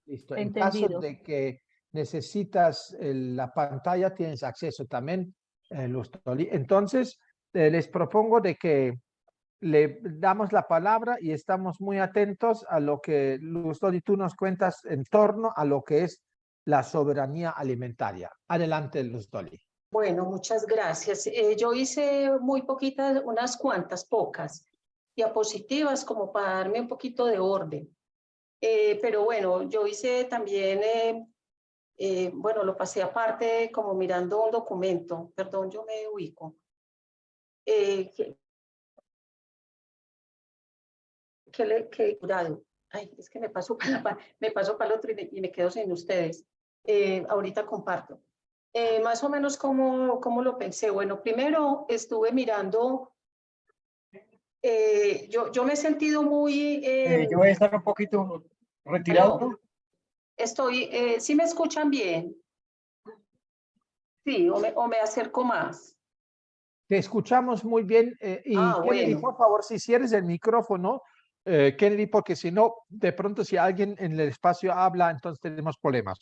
Listo. En caso Entendido. de que necesitas la pantalla, tienes acceso también, Lustoli. Entonces, les propongo de que le damos la palabra y estamos muy atentos a lo que, Lustoli, tú nos cuentas en torno a lo que es la soberanía alimentaria. Adelante, Lustoli. Bueno, muchas gracias. Yo hice muy poquitas, unas cuantas, pocas diapositivas como para darme un poquito de orden. Pero bueno, yo hice también, bueno, lo pasé aparte como mirando un documento. Perdón, yo me ubico. Ay, es que me paso para el otro y me quedo sin ustedes. Ahorita comparto. Más o menos cómo lo pensé. Bueno, primero estuve mirando, yo me he sentido muy... Yo voy a estar un poquito retirado. ¿Sí me escuchan bien? Sí, o me acerco más. Te escuchamos muy bien. Kennedy, Bueno. por favor, si cierres el micrófono, Kennedy, porque si no, de pronto si alguien en el espacio habla, entonces tenemos problemas.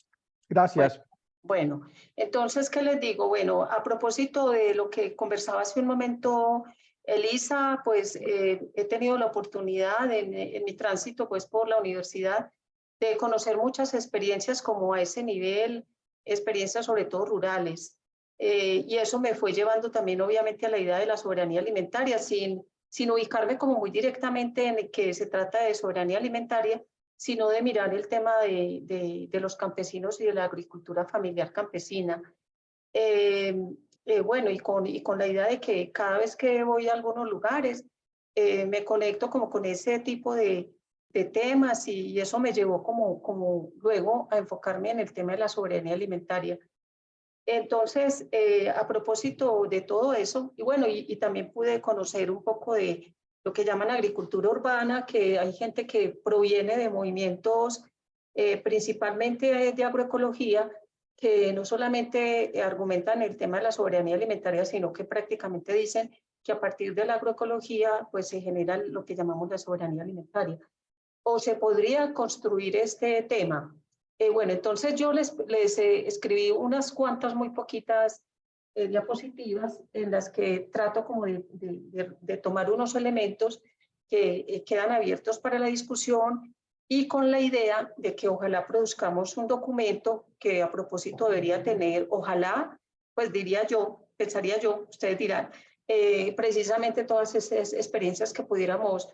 Gracias. Bueno, entonces, ¿qué les digo? Bueno, a propósito de lo que conversaba hace un momento Elisa, pues he tenido la oportunidad en mi tránsito pues por la universidad de conocer muchas experiencias como a ese nivel, experiencias sobre todo rurales. Y eso me fue llevando también obviamente a la idea de la soberanía alimentaria, sin ubicarme como muy directamente en que se trata de soberanía alimentaria, sino de mirar el tema de los campesinos y de la agricultura familiar campesina. Bueno, y con la idea de que cada vez que voy a algunos lugares, me conecto como con ese tipo de temas y eso me llevó como luego a enfocarme en el tema de la soberanía alimentaria. Entonces, a propósito de todo eso, y bueno, y también pude conocer un poco de lo que llaman agricultura urbana, que hay gente que proviene de movimientos principalmente de agroecología, que no solamente argumentan el tema de la soberanía alimentaria, sino que prácticamente dicen que a partir de la agroecología pues se genera lo que llamamos la soberanía alimentaria. O se podría construir este tema. Bueno, entonces yo les escribí unas cuantas, muy poquitas diapositivas en las que trato como de tomar unos elementos que quedan abiertos para la discusión y con la idea de que ojalá produzcamos un documento que a propósito debería tener, ojalá, pues diría yo, pensaría yo, ustedes dirán, precisamente todas esas experiencias que pudiéramos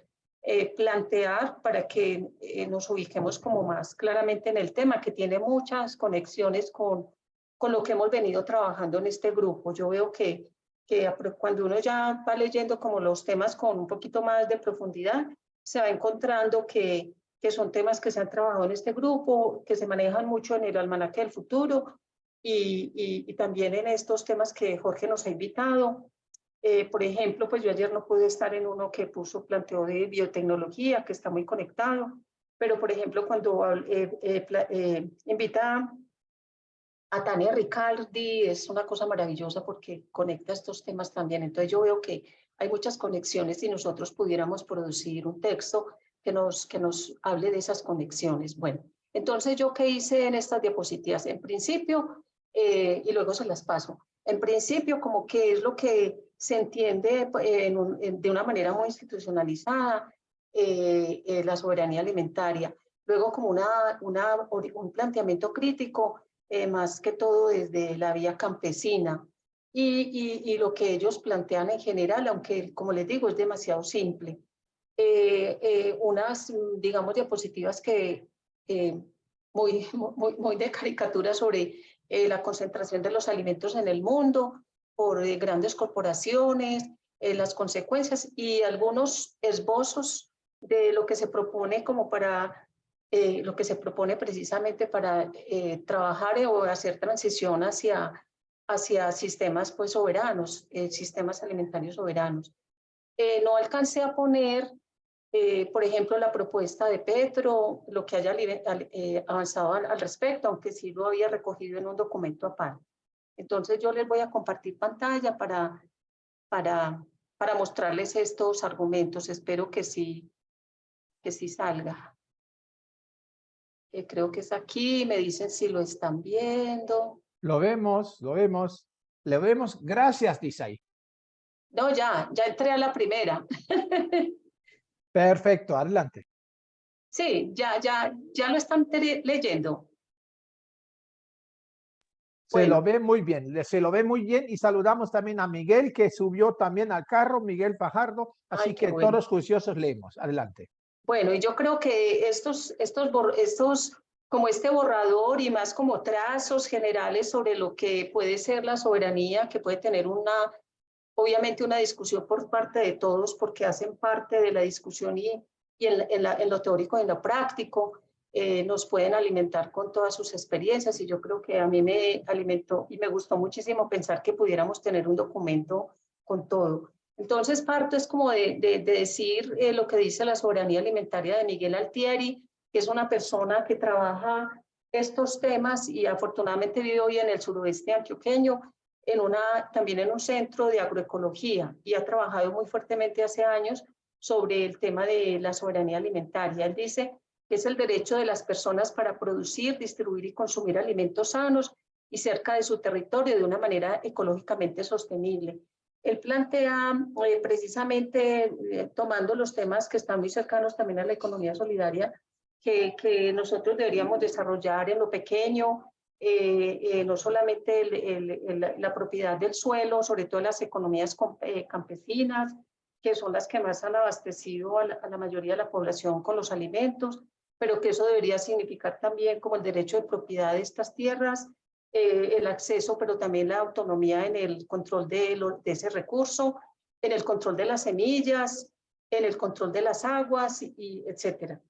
plantear para que nos ubiquemos como más claramente en el tema, que tiene muchas conexiones con lo que hemos venido trabajando en este grupo. Yo veo que cuando uno ya va leyendo como los temas con un poquito más de profundidad, se va encontrando que son temas que se han trabajado en este grupo, que se manejan mucho en el Almanaque del Futuro y también en estos temas que Jorge nos ha invitado. Por ejemplo, pues yo ayer no pude estar en uno que planteó de biotecnología, que está muy conectado, pero por ejemplo, cuando invita a Tania Riccardi, es una cosa maravillosa porque conecta estos temas también. Entonces yo veo que hay muchas conexiones y nosotros pudiéramos producir un texto que nos hable de esas conexiones. Bueno, entonces yo qué hice en estas diapositivas. En principio, y luego se las paso. En principio, como que es lo que se entiende de una manera muy institucionalizada, la soberanía alimentaria. Luego, como un planteamiento crítico, más que todo desde la vía campesina. Y lo que ellos plantean en general, aunque, como les digo, es demasiado simple. Unas, digamos, diapositivas que muy de caricatura sobre la concentración de los alimentos en el mundo por grandes corporaciones, las consecuencias y algunos esbozos de lo que se propone como para lo que se propone precisamente para trabajar o hacer transición hacia sistemas pues soberanos, sistemas alimentarios soberanos. No alcancé a poner por ejemplo, la propuesta de Petro, lo que haya avanzado al respecto, aunque sí lo había recogido en un documento aparte. Entonces yo les voy a compartir pantalla para mostrarles estos argumentos. Espero que sí salga. creo que es aquí, me dicen si lo están viendo. Lo vemos, lo vemos. Le vemos. Gracias, dice ahí. No, ya entré a la primera. Perfecto, adelante. Sí, ya lo están leyendo. Se lo Bueno, ve muy bien, se lo ve muy bien y saludamos también a Miguel que subió también al carro, Miguel Fajardo, ay, así qué que bueno. todos juiciosos leemos. Adelante. Bueno, y yo creo que como este borrador y más como trazos generales sobre lo que puede ser la soberanía, que puede tener obviamente una discusión por parte de todos, porque hacen parte de la discusión y en lo teórico y en lo práctico, nos pueden alimentar con todas sus experiencias. Y yo creo que a mí me alimentó y me gustó muchísimo pensar que pudiéramos tener un documento con todo. Entonces, parto es como de decir lo que dice la soberanía alimentaria de Miguel Altieri, que es una persona que trabaja estos temas y afortunadamente vive hoy en el suroeste antioqueño, también en un centro de agroecología, y ha trabajado muy fuertemente hace años sobre el tema de la soberanía alimentaria. Él dice que es el derecho de las personas para producir, distribuir y consumir alimentos sanos y cerca de su territorio de una manera ecológicamente sostenible. Él plantea precisamente, tomando los temas que están muy cercanos también a la economía solidaria, que nosotros deberíamos desarrollar en lo pequeño, no solamente la propiedad del suelo, sobre todo las economías campesinas, que son las que más han abastecido a la mayoría de la población con los alimentos, pero que eso debería significar también como el derecho de propiedad de estas tierras, el acceso, pero también la autonomía en el control de ese recurso, en el control de las semillas, en el control de las aguas, etcétera.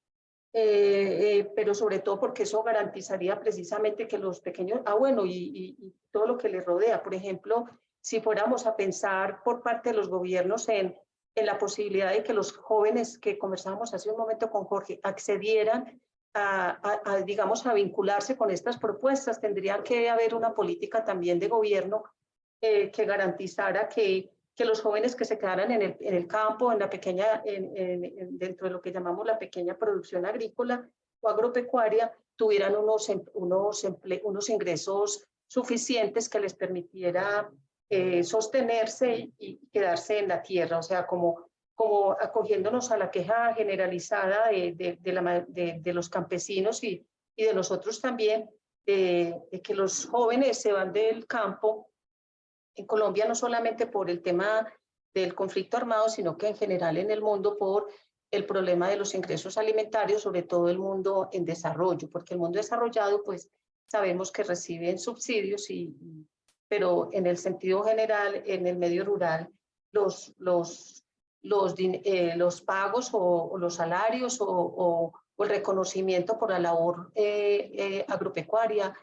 Pero sobre todo porque eso garantizaría precisamente que los pequeños, bueno, y todo lo que les rodea. Por ejemplo, si fuéramos a pensar por parte de los gobiernos en la posibilidad de que los jóvenes que conversábamos hace un momento con Jorge accedieran digamos, a vincularse con estas propuestas, tendría que haber una política también de gobierno que garantizara que los jóvenes que se quedaran en el campo, en la pequeña, dentro de lo que llamamos la pequeña producción agrícola o agropecuaria, tuvieran unos ingresos suficientes que les permitiera sostenerse y quedarse en la tierra, o sea, como acogiéndonos a la queja generalizada de los campesinos y de nosotros también, de que los jóvenes se van del campo en Colombia, no solamente por el tema del conflicto armado, sino que en general en el mundo por el problema de los ingresos alimentarios, sobre todo el mundo en desarrollo, porque el mundo desarrollado, pues sabemos que reciben subsidios, pero en el sentido general, en el medio rural, los pagos o los salarios o el reconocimiento por la labor agropecuaria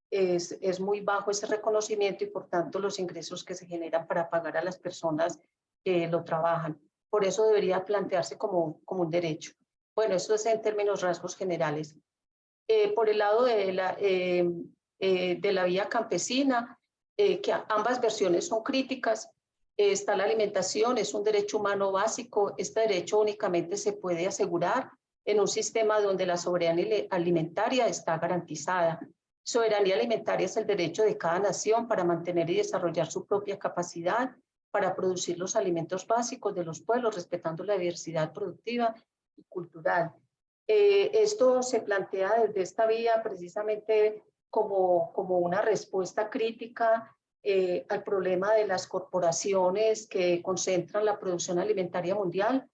es muy bajo ese reconocimiento y por tanto los ingresos que se generan para pagar a las personas que lo trabajan. Por eso debería plantearse como un derecho. Bueno, eso es en términos rasgos generales. Por el lado de la vía campesina, que ambas versiones son críticas. Está la alimentación, es un derecho humano básico. Este derecho únicamente se puede asegurar en un sistema donde la soberanía alimentaria está garantizada. Soberanía alimentaria es el derecho de cada nación para mantener y desarrollar su propia capacidad para producir los alimentos básicos de los pueblos, respetando la diversidad productiva y cultural. Esto se plantea desde esta vía precisamente como una respuesta crítica al problema de las corporaciones que concentran la producción alimentaria mundial,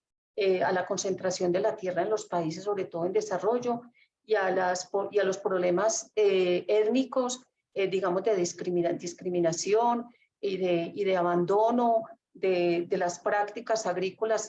a la concentración de la tierra en los países, sobre todo en desarrollo, y a los problemas étnicos, digamos, de discriminación y de abandono de las prácticas agrícolas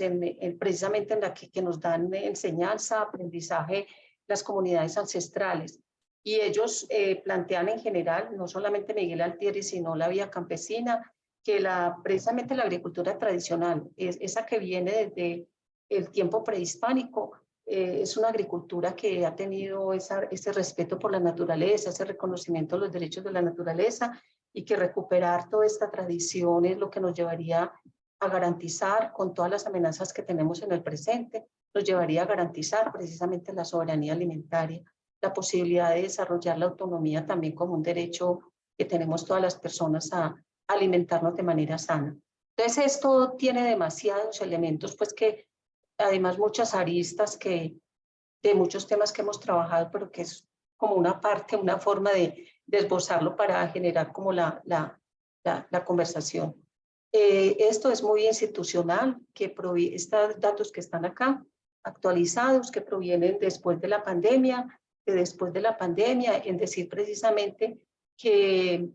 precisamente en la que nos dan enseñanza, aprendizaje las comunidades ancestrales. Y ellos plantean en general, no solamente Miguel Altieri, sino la vía campesina, que precisamente la agricultura tradicional, esa que viene desde el tiempo prehispánico, es una agricultura que ha tenido ese respeto por la naturaleza, ese reconocimiento de los derechos de la naturaleza, y que recuperar toda esta tradición es lo que nos llevaría a garantizar, con todas las amenazas que tenemos en el presente, nos llevaría a garantizar precisamente la soberanía alimentaria. la posibilidad de desarrollar la autonomía también como un derecho que tenemos todas las personas a alimentarnos de manera sana. Entonces esto tiene demasiados elementos, pues que además muchas aristas que de muchos temas que hemos trabajado, pero que es como una parte, una forma de esbozarlo para generar como la conversación. Esto es muy institucional, que estos datos que están acá, actualizados, que provienen después de la pandemia, en decir precisamente que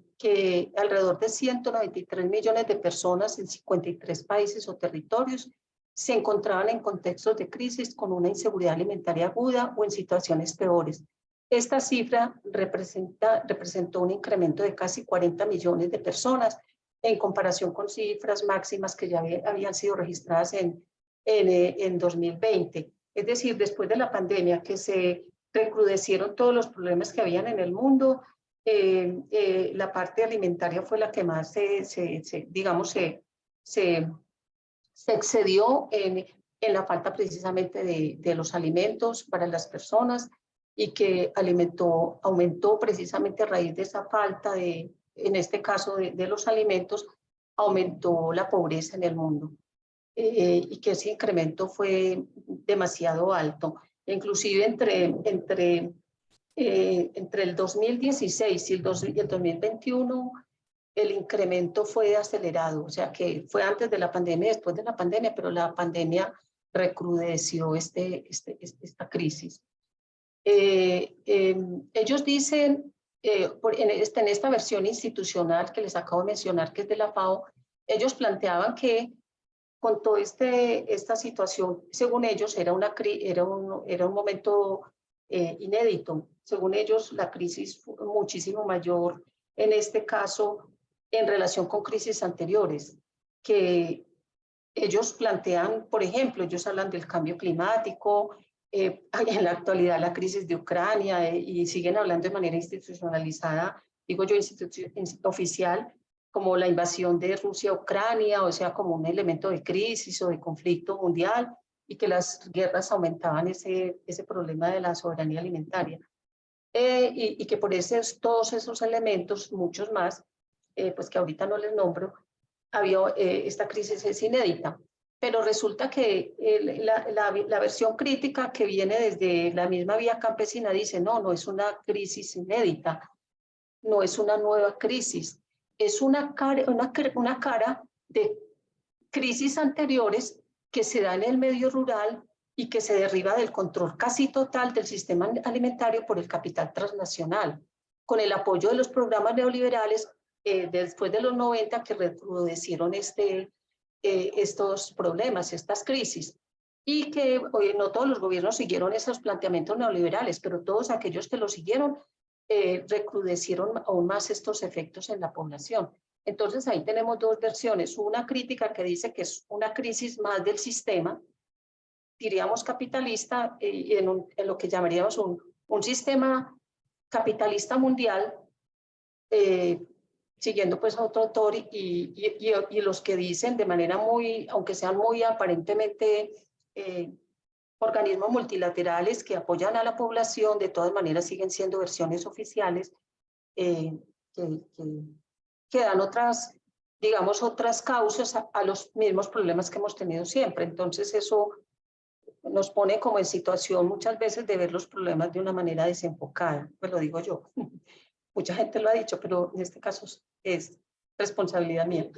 alrededor de 193 millones de personas en 53 países o territorios se encontraban en contextos de crisis con una inseguridad alimentaria aguda o en situaciones peores. Esta cifra representó un incremento de casi 40 millones de personas en comparación con cifras máximas que ya habían sido registradas en 2020. Es decir, después de la pandemia que se recrudecieron todos los problemas que habían en el mundo, la parte alimentaria fue la que más se excedió en la falta precisamente de los alimentos para las personas y que aumentó precisamente a raíz de esa falta en este caso de los alimentos, aumentó la pobreza en el mundo y que ese incremento fue demasiado alto. Inclusive entre el 2016 y el 2021, el incremento fue acelerado, o sea que fue antes de la pandemia y después de la pandemia, pero la pandemia recrudeció esta crisis. Ellos dicen, en esta versión institucional que les acabo de mencionar, que es de la FAO, ellos planteaban que con toda esta situación, según ellos, era un momento inédito. Según ellos, la crisis fue muchísimo mayor, en este caso, en relación con crisis anteriores, que ellos plantean, por ejemplo, ellos hablan del cambio climático, en la actualidad la crisis de Ucrania, y siguen hablando de manera institucionalizada, digo yo, oficial, como la invasión de Rusia a Ucrania, o sea, como un elemento de crisis o de conflicto mundial, y que las guerras aumentaban ese problema de la soberanía alimentaria. Y que por todos esos elementos, muchos más, pues que ahorita no les nombro, esta crisis es inédita. Pero resulta que la versión crítica que viene desde la misma vía campesina dice, no es una crisis inédita, no es una nueva crisis, es una cara de crisis anteriores que se da en el medio rural y que se derriba del control casi total del sistema alimentario por el capital transnacional, con el apoyo de los programas neoliberales después de los 90 que recrudecieron estos problemas, estas crisis, y que no todos los gobiernos siguieron esos planteamientos neoliberales, pero todos aquellos que lo siguieron recrudecieron aún más estos efectos en la población. Entonces ahí tenemos dos versiones, una crítica que dice que es una crisis más del sistema, diríamos capitalista, en lo que llamaríamos un sistema capitalista mundial, siguiendo pues a otro autor, y los que dicen de manera muy, aunque sean muy aparentemente organismos multilaterales que apoyan a la población, de todas maneras siguen siendo versiones oficiales que dan otras, digamos, otras causas a los mismos problemas que hemos tenido siempre. Entonces eso nos pone como en situación muchas veces de ver los problemas de una manera desenfocada, pues lo digo yo. Mucha gente lo ha dicho, pero en este caso es responsabilidad mía,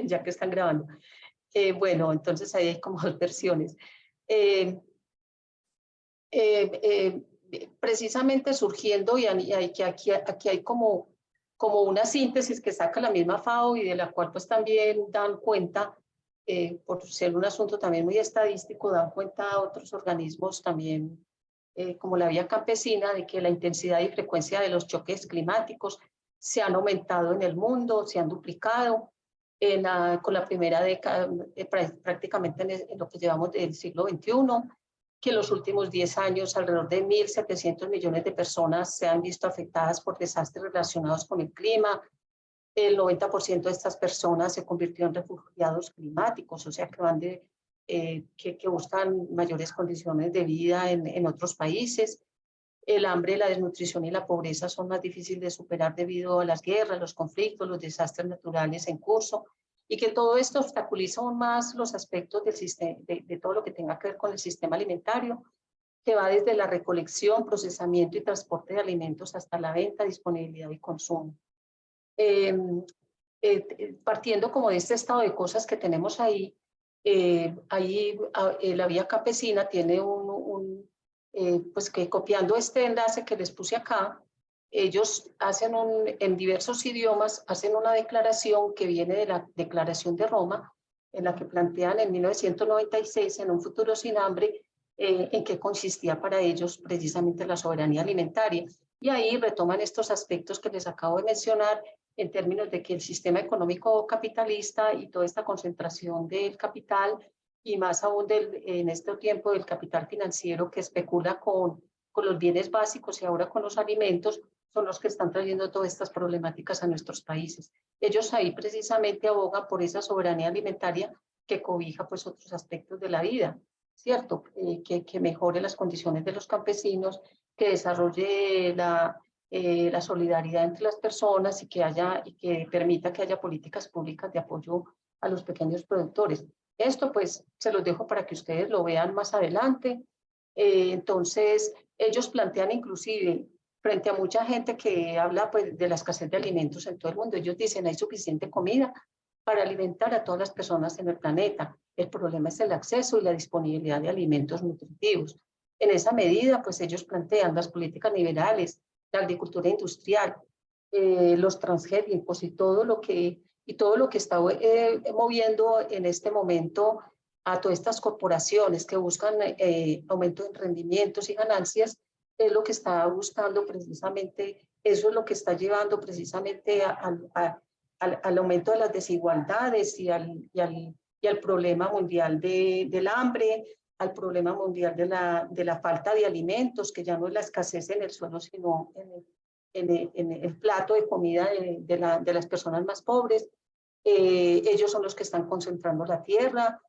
ya que están grabando. Bueno, entonces ahí hay como dos versiones. Precisamente surgiendo, y aquí hay como una síntesis que saca la misma FAO y de la cual pues también dan cuenta, por ser un asunto también muy estadístico, dan cuenta a otros organismos también, como la Vía Campesina, de que la intensidad y frecuencia de los choques climáticos se han aumentado en el mundo, se han duplicado con la primera década, prácticamente en lo que llevamos del siglo XXI, que en los últimos 10 años alrededor de 1.700 millones de personas se han visto afectadas por desastres relacionados con el clima. El 90% de estas personas se convirtió en refugiados climáticos, o sea que van que buscan mayores condiciones de vida en otros países. el hambre, la desnutrición y la pobreza son más difíciles de superar debido a las guerras, los conflictos, los desastres naturales en curso, y que todo esto obstaculiza aún más los aspectos del sistema, de todo lo que tenga que ver con el sistema alimentario, que va desde la recolección, procesamiento y transporte de alimentos hasta la venta, disponibilidad y consumo. Partiendo como de este estado de cosas que tenemos ahí, la Vía Campesina tiene pues que copiando este enlace que les puse acá, ellos hacen en diversos idiomas, hacen una declaración que viene de la Declaración de Roma, en la que plantean en 1996, en un futuro sin hambre, en qué consistía para ellos precisamente la soberanía alimentaria. Y ahí retoman estos aspectos que les acabo de mencionar en términos de que el sistema económico capitalista y toda esta concentración del capital, y más aún en este tiempo del capital financiero que especula con los bienes básicos y ahora con los alimentos, son los que están trayendo todas estas problemáticas a nuestros países. Ellos ahí precisamente abogan por esa soberanía alimentaria que cobija pues otros aspectos de la vida, ¿cierto? Que mejore las condiciones de los campesinos, que desarrolle la solidaridad entre las personas y que permita que haya políticas públicas de apoyo a los pequeños productores. Esto pues se los dejo para que ustedes lo vean más adelante. Entonces ellos plantean inclusive frente a mucha gente que habla pues de la escasez de alimentos en todo el mundo, ellos dicen hay suficiente comida para alimentar a todas las personas en el planeta. El problema es el acceso y la disponibilidad de alimentos nutritivos. En esa medida, pues ellos plantean las políticas liberales, la agricultura industrial, los transgénicos y todo lo que está moviendo en este momento a todas estas corporaciones que buscan aumento en rendimientos y ganancias, es lo que está buscando precisamente, eso es lo que está llevando precisamente al aumento de las desigualdades y al problema mundial del hambre, al problema mundial de la falta de alimentos, que ya no es la escasez en el suelo, sino en el plato de comida de las personas más pobres. Ellos son los que están concentrando la tierra,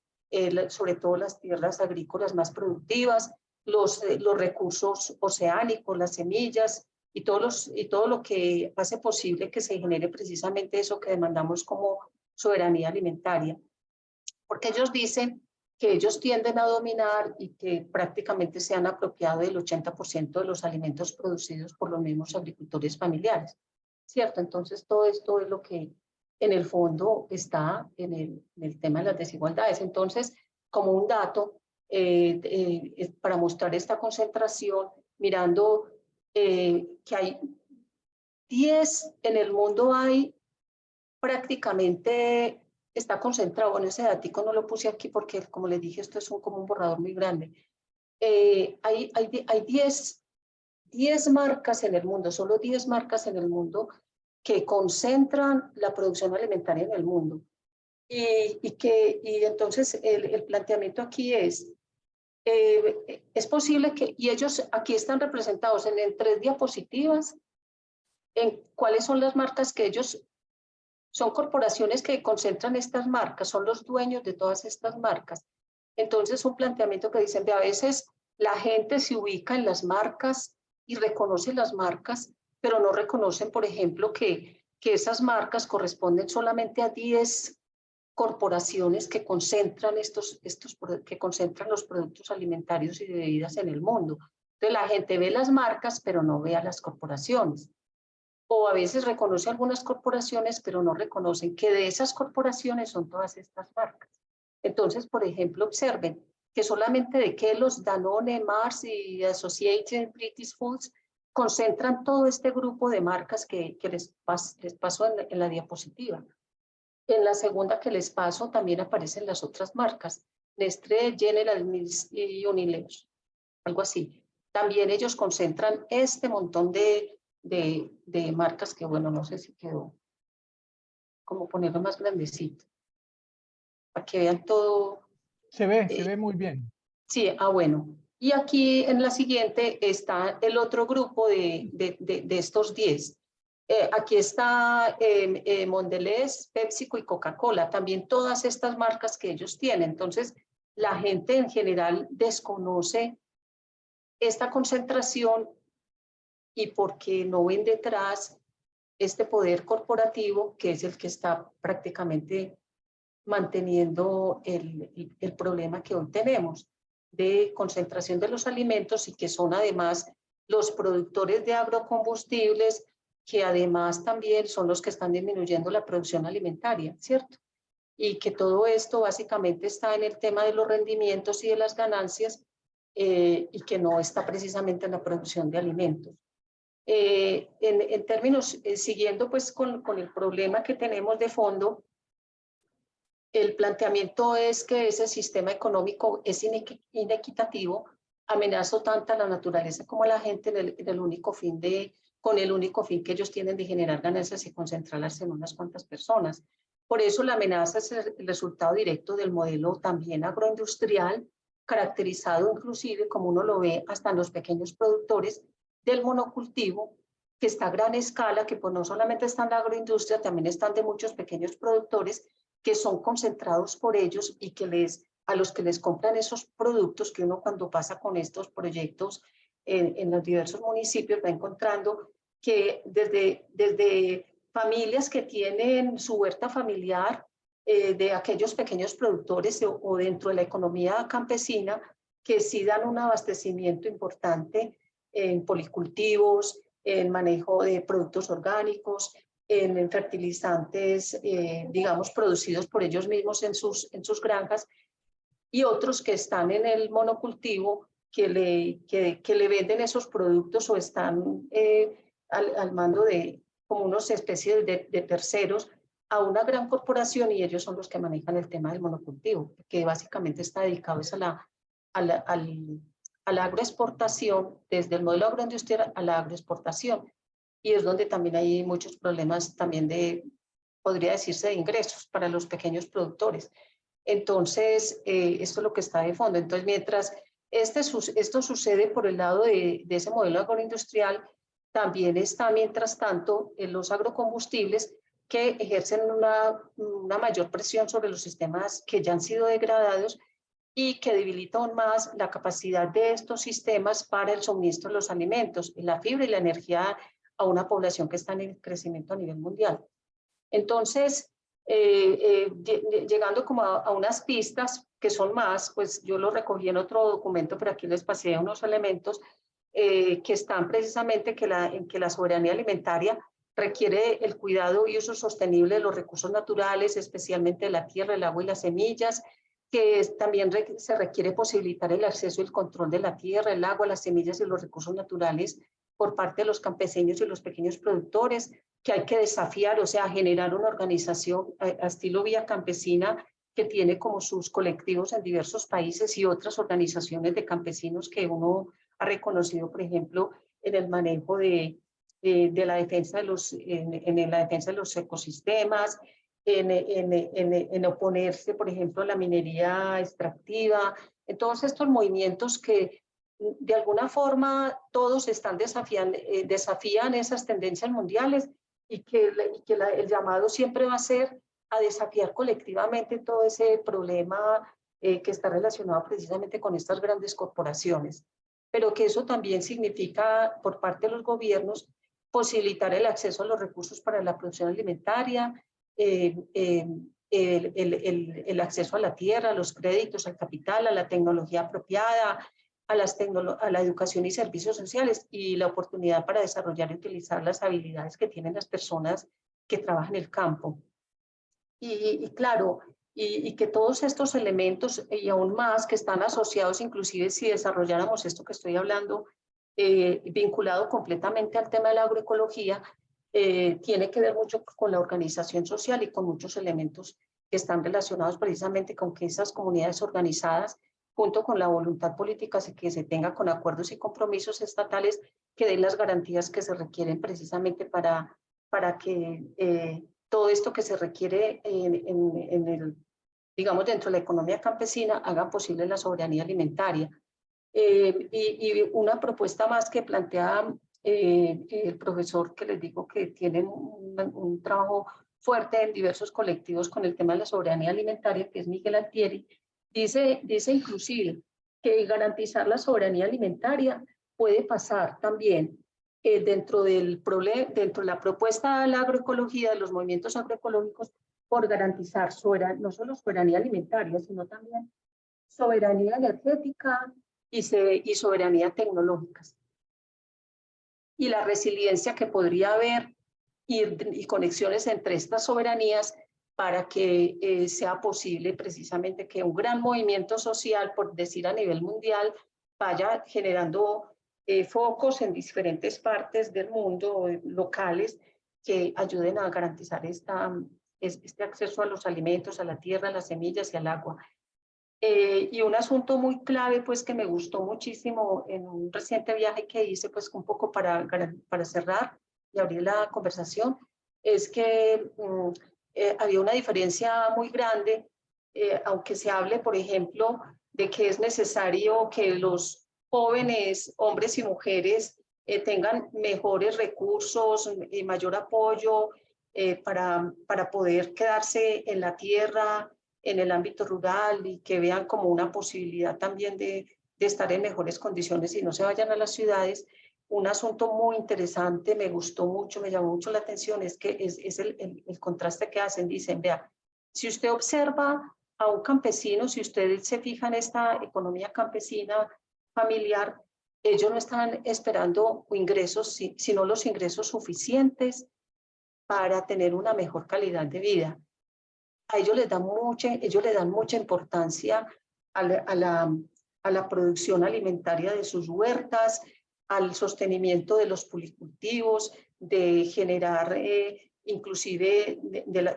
sobre todo las tierras agrícolas más productivas, los recursos oceánicos, las semillas y todo lo que hace posible que se genere precisamente eso que demandamos como soberanía alimentaria. Porque ellos dicen que ellos tienden a dominar y que prácticamente se han apropiado del 80% de los alimentos producidos por los mismos agricultores familiares, ¿cierto? Entonces todo esto es lo que en el fondo está en el tema de las desigualdades. Entonces, como un dato, para mostrar esta concentración, mirando que hay 10 en el mundo, hay prácticamente, está concentrado, bueno, ese datico no lo puse aquí porque, como les dije, esto es como un borrador muy grande. Hay 10 marcas en el mundo, solo 10 marcas en el mundo que concentran la producción alimentaria en el mundo. Y entonces el planteamiento aquí es posible que, y ellos aquí están representados en 3 diapositivas, en cuáles son las marcas que ellos, son corporaciones que concentran estas marcas, son los dueños de todas estas marcas. Entonces un planteamiento que dicen, a veces la gente se ubica en las marcas y reconoce las marcas, pero no reconocen, por ejemplo, que esas marcas corresponden solamente a 10 corporaciones que concentran que concentran los productos alimentarios y de bebidas en el mundo. Entonces la gente ve las marcas, pero no ve a las corporaciones. O a veces reconoce algunas corporaciones, pero no reconocen que de esas corporaciones son todas estas marcas. Entonces, por ejemplo, observen que solamente de Kellogg's, Danone, Mars y Associated British Foods concentran todo este grupo de marcas que les paso en la diapositiva. En la segunda que les paso también aparecen las otras marcas, Nestlé, General Mills y Unilever, algo así. También ellos concentran este montón de marcas que, bueno, no sé si quedó como ponerlo más grandecito, para que vean todo. Se ve muy bien. Sí, bueno. Y aquí en la siguiente está el otro grupo de estos 10. Aquí está Mondelez, PepsiCo y Coca-Cola, también todas estas marcas que ellos tienen. Entonces, la gente en general desconoce esta concentración y porque no ven detrás este poder corporativo que es el que está prácticamente manteniendo el problema que hoy tenemos de concentración de los alimentos y que son además los productores de agrocombustibles que además también son los que están disminuyendo la producción alimentaria, ¿cierto? Y que todo esto básicamente está en el tema de los rendimientos y de las ganancias y que no está precisamente en la producción de alimentos. En términos, siguiendo pues con el problema que tenemos de fondo, el planteamiento es que ese sistema económico es inequitativo, amenaza tanto a la naturaleza como a la gente con el único fin que ellos tienen de generar ganancias y concentrarlas en unas cuantas personas. Por eso la amenaza es el resultado directo del modelo también agroindustrial, caracterizado inclusive, como uno lo ve hasta en los pequeños productores, del monocultivo, que está a gran escala, que pues no solamente está en la agroindustria, también están de muchos pequeños productores que son concentrados por ellos y que a los que les compran esos productos que uno cuando pasa con estos proyectos en los diversos municipios va encontrando que desde familias que tienen su huerta familiar, de aquellos pequeños productores o dentro de la economía campesina que sí dan un abastecimiento importante en policultivos, en manejo de productos orgánicos, en fertilizantes, digamos, producidos por ellos mismos en sus granjas, y otros que están en el monocultivo que le venden esos productos o están al mando de como unas especies de terceros a una gran corporación y ellos son los que manejan el tema del monocultivo, que básicamente está dedicado a la agroexportación, desde el modelo agroindustrial a la agroexportación. Y es donde también hay muchos problemas también podría decirse, de ingresos para los pequeños productores. Entonces, esto es lo que está de fondo. Entonces, mientras esto sucede por el lado de ese modelo agroindustrial, también está, mientras tanto, en los agrocombustibles que ejercen una mayor presión sobre los sistemas que ya han sido degradados y que debilita aún más la capacidad de estos sistemas para el suministro de los alimentos, la fibra y la energía a una población que está en crecimiento a nivel mundial. Entonces, llegando como a unas pistas que son más, pues yo lo recogí en otro documento, pero aquí les pasé unos elementos que están precisamente en que la soberanía alimentaria requiere el cuidado y uso sostenible de los recursos naturales, especialmente de la tierra, el agua y las semillas, que también se requiere posibilitar el acceso y el control de la tierra, el agua, las semillas y los recursos naturales por parte de los campesinos y los pequeños productores, que hay que desafiar, o sea, generar una organización a estilo Vía Campesina que tiene como sus colectivos en diversos países y otras organizaciones de campesinos que uno ha reconocido, por ejemplo, en el manejo de la defensa en la defensa de los ecosistemas, en oponerse, por ejemplo, a la minería extractiva, en todos estos movimientos que de alguna forma todos están desafían esas tendencias mundiales y que el llamado siempre va a ser a desafiar colectivamente todo ese problema que está relacionado precisamente con estas grandes corporaciones, pero que eso también significa por parte de los gobiernos posibilitar el acceso a los recursos para la producción alimentaria, el acceso a la tierra, a los créditos, al capital, a la tecnología apropiada, a la educación y servicios sociales y la oportunidad para desarrollar y utilizar las habilidades que tienen las personas que trabajan en el campo. Y claro, y que todos estos elementos y aún más que están asociados, inclusive si desarrolláramos esto que estoy hablando, vinculado completamente al tema de la agroecología, tiene que ver mucho con la organización social y con muchos elementos que están relacionados precisamente con que esas comunidades organizadas, junto con la voluntad política que se tenga con acuerdos y compromisos estatales, que den las garantías que se requieren precisamente para que todo esto que se requiere digamos, dentro de la economía campesina haga posible la soberanía alimentaria. Y una propuesta más que plantea el profesor, que les digo que tiene un trabajo fuerte en diversos colectivos con el tema de la soberanía alimentaria, que es Miguel Altieri, dice inclusive que garantizar la soberanía alimentaria puede pasar también dentro de la propuesta de la agroecología, de los movimientos agroecológicos, por garantizar no solo soberanía alimentaria, sino también soberanía energética y soberanía tecnológica. Y la resiliencia que podría haber y conexiones entre estas soberanías para que sea posible precisamente que un gran movimiento social, por decir a nivel mundial, vaya generando focos en diferentes partes del mundo, locales, que ayuden a garantizar este acceso a los alimentos, a la tierra, a las semillas y al agua. Y un asunto muy clave, pues, que me gustó muchísimo en un reciente viaje que hice, pues, un poco para cerrar y abrir la conversación, es que había una diferencia muy grande, aunque se hable, por ejemplo, de que es necesario que los jóvenes, hombres y mujeres, tengan mejores recursos y mayor apoyo para poder quedarse en la tierra, en el ámbito rural, y que vean como una posibilidad también de estar en mejores condiciones y no se vayan a las ciudades. Un asunto muy interesante, me gustó mucho, me llamó mucho la atención, es que es el contraste que hacen. Dicen, vea, si usted observa a un campesino, si usted se fija en esta economía campesina familiar, ellos no están esperando ingresos, sino los ingresos suficientes para tener una mejor calidad de vida. A ellos les dan mucha importancia a la producción alimentaria de sus huertas, al sostenimiento de los policultivos, de generar inclusive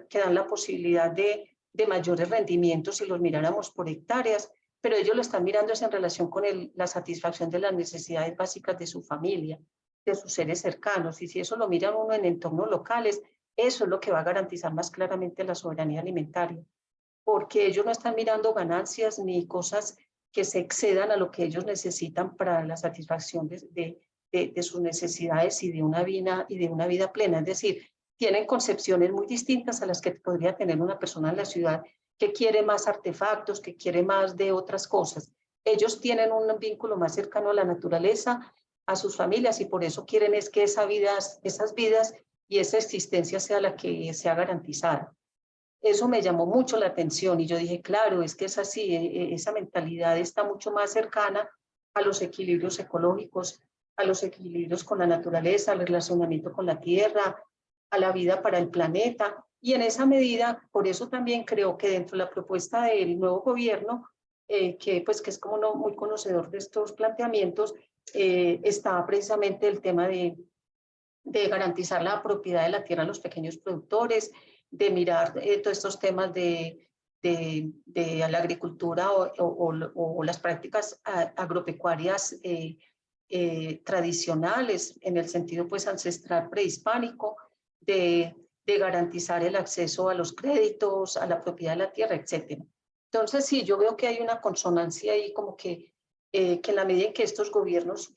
que dan la posibilidad de mayores rendimientos si los miráramos por hectáreas, pero ellos lo están mirando es en relación con la satisfacción de las necesidades básicas de su familia, de sus seres cercanos, y si eso lo miran uno en entornos locales, eso es lo que va a garantizar más claramente la soberanía alimentaria, porque ellos no están mirando ganancias ni cosas que se excedan a lo que ellos necesitan para la satisfacción de sus necesidades y de una vida plena. Es decir, tienen concepciones muy distintas a las que podría tener una persona en la ciudad que quiere más artefactos, que quiere más de otras cosas. Ellos tienen un vínculo más cercano a la naturaleza, a sus familias, y por eso quieren es que esas vidas y esa existencia sea la que sea garantizada. Eso me llamó mucho la atención y yo dije, claro, es que es así, esa mentalidad está mucho más cercana a los equilibrios ecológicos, a los equilibrios con la naturaleza, al relacionamiento con la tierra, a la vida para el planeta. Y en esa medida, por eso también creo que dentro de la propuesta del nuevo gobierno, que es como no muy conocedor de estos planteamientos, está precisamente el tema de garantizar la propiedad de la tierra a los pequeños productores, de mirar todos estos temas de la agricultura o las prácticas agropecuarias tradicionales en el sentido pues ancestral prehispánico, de garantizar el acceso a los créditos, a la propiedad de la tierra, etc. Entonces sí, yo veo que hay una consonancia ahí como que en la medida en que estos gobiernos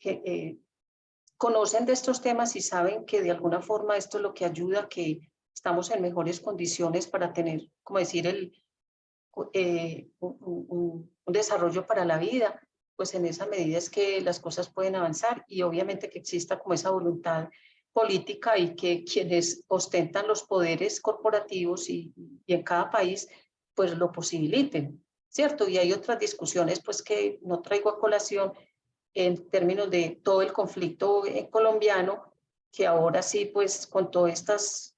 conocen de estos temas y saben que de alguna forma esto es lo que ayuda a que estamos en mejores condiciones para tener, como decir, un desarrollo para la vida, pues en esa medida es que las cosas pueden avanzar y obviamente que exista como esa voluntad política y que quienes ostentan los poderes corporativos y en cada país pues lo posibiliten, ¿cierto? Y hay otras discusiones pues que no traigo a colación en términos de todo el conflicto colombiano, que ahora sí pues con todas estas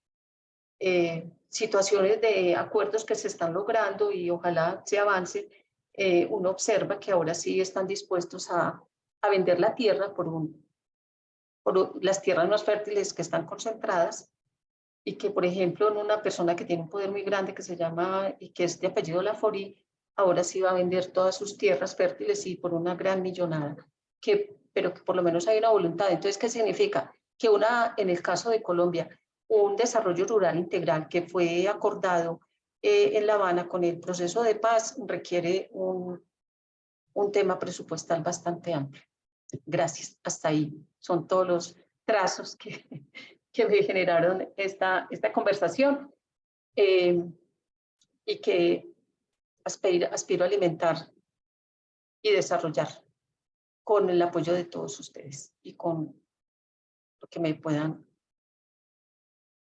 situaciones de acuerdos que se están logrando y ojalá se avance, uno observa que ahora sí están dispuestos a vender la tierra por las tierras más fértiles que están concentradas y que, por ejemplo, en una persona que tiene un poder muy grande que se llama y que es de apellido Laforí, ahora sí va a vender todas sus tierras fértiles y por una gran millonada, pero que por lo menos hay una voluntad. Entonces, ¿qué significa? Que en el caso de Colombia, un desarrollo rural integral que fue acordado en La Habana con el proceso de paz requiere un tema presupuestal bastante amplio. Gracias. Hasta ahí son todos los trazos que me generaron esta conversación y que aspiro a alimentar y desarrollar con el apoyo de todos ustedes y con que me puedan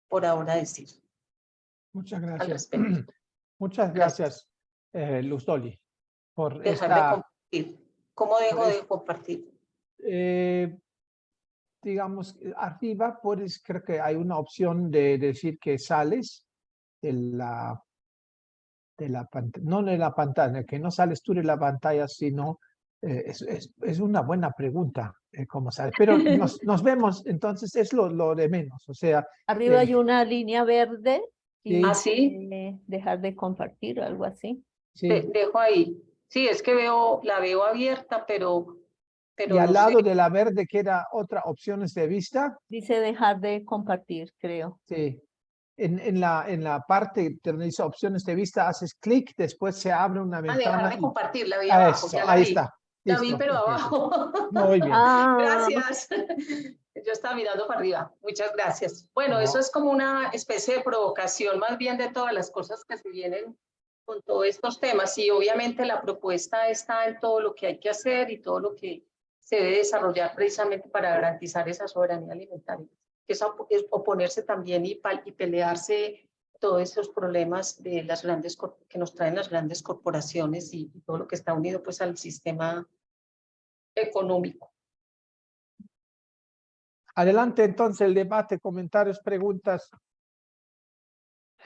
por ahora decir Muchas al gracias. respecto. Muchas gracias, Luz Dolly, por Dejar de esta, compartir. ¿Cómo por dejo es- de compartir? digamos, arriba puedes, creo que hay una opción de decir que sales de la pantalla, no de la pantalla, que no sales tú de la pantalla, sino es una buena pregunta, cómo sales. Pero nos vemos, entonces es lo de menos, o sea, Arriba hay una línea verde y sí, ¿Ah, sí? dice dejar de compartir o algo así. sí. Dejo ahí. Sí, es que la veo abierta, Y pero al no sé. lado de la verde queda otra opciones de vista. Dice dejar de compartir, creo. Sí. En la parte donde dice opciones de vista, haces clic, después se abre una Dejar ventana de y compartir, la vi abajo, eso, ya la ahí vi. está. La vi, Listo, pero perfecto. abajo. Muy bien. Ah, Gracias. Yo estaba mirando para arriba. Muchas gracias. Bueno, No. eso es como una especie de provocación más bien de todas las cosas que se vienen con todos estos temas. Y obviamente la propuesta está en todo lo que hay que hacer y todo lo que se debe desarrollar precisamente para garantizar esa soberanía alimentaria. Es oponerse también y pelearse todos esos problemas de las grandes que nos traen las grandes corporaciones y todo lo que está unido pues al sistema económico. Adelante entonces el debate, comentarios, preguntas.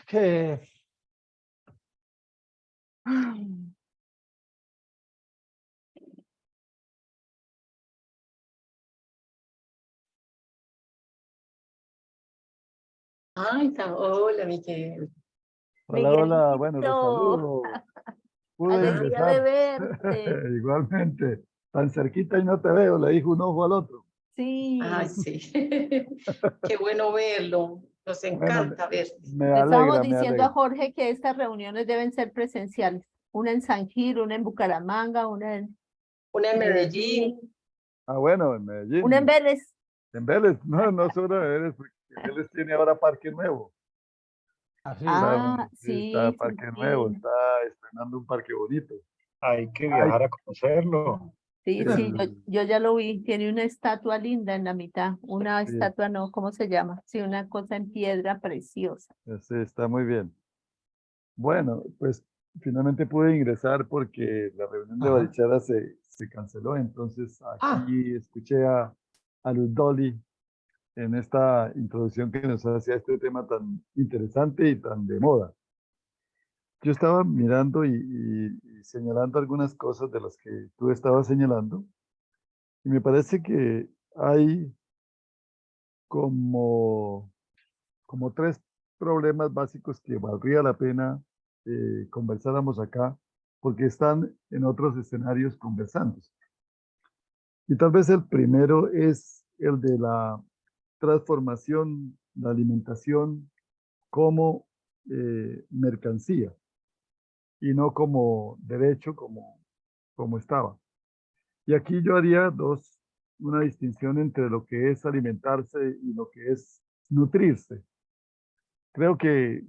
Que... Ay, hola, Miguel. Hola, hola, bueno, los Miguelito, saludo. Pude alegría de ingresar verte. igualmente, tan cerquita y no te veo, le dijo un ojo al otro. Sí, Ay, sí. Qué bueno verlo. Nos Bueno, encanta verte. me le estábamos alegra, me diciendo a alegra. Jorge que estas reuniones deben ser presenciales. Una en San Gil, una en Bucaramanga, una en Una en Medellín. Medellín, Ah, bueno, en una en Medellín, Vélez. en Vélez, no solo en Vélez, porque Vélez tiene ahora parque nuevo. Así. Ah, Sí, está sí, sí, parque nuevo, sí. está estrenando un parque bonito. Hay que Ay, viajar a conocerlo. Sí, sí, el, yo ya lo vi. Tiene una estatua linda en la mitad. Una sí, estatua, no, ¿cómo se llama? Sí, una cosa en piedra preciosa. sí, está muy bien. Bueno, pues finalmente pude ingresar porque la reunión de Ajá. Barichara se canceló, entonces Ah, aquí escuché a Luz Dolly en esta introducción que nos hacía este tema tan interesante y tan de moda. Yo estaba mirando y señalando algunas cosas de las que tú estabas señalando y me parece que hay como, como tres problemas básicos que valdría la pena conversáramos acá porque están en otros escenarios conversándose. Y tal vez el primero es el de la transformación, la alimentación como mercancía y no como derecho como estaba. Y aquí yo haría una distinción entre lo que es alimentarse y lo que es nutrirse. Creo que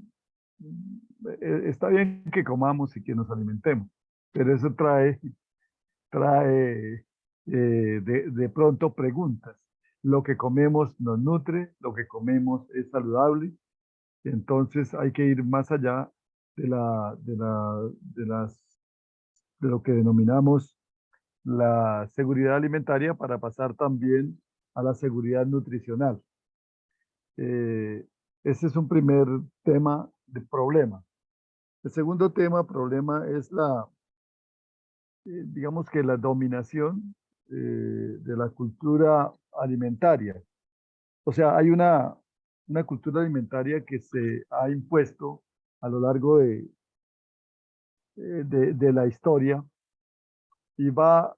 está bien que comamos y que nos alimentemos, pero eso trae de pronto preguntas. Lo que comemos nos nutre, lo que comemos es saludable, entonces hay que ir más allá de lo que denominamos la seguridad alimentaria para pasar también a la seguridad nutricional. Eh, Ese es un primer tema de problema. El segundo problema es digamos que la dominación de la cultura alimentaria. O sea, hay una cultura alimentaria que se ha impuesto a lo largo de la historia y va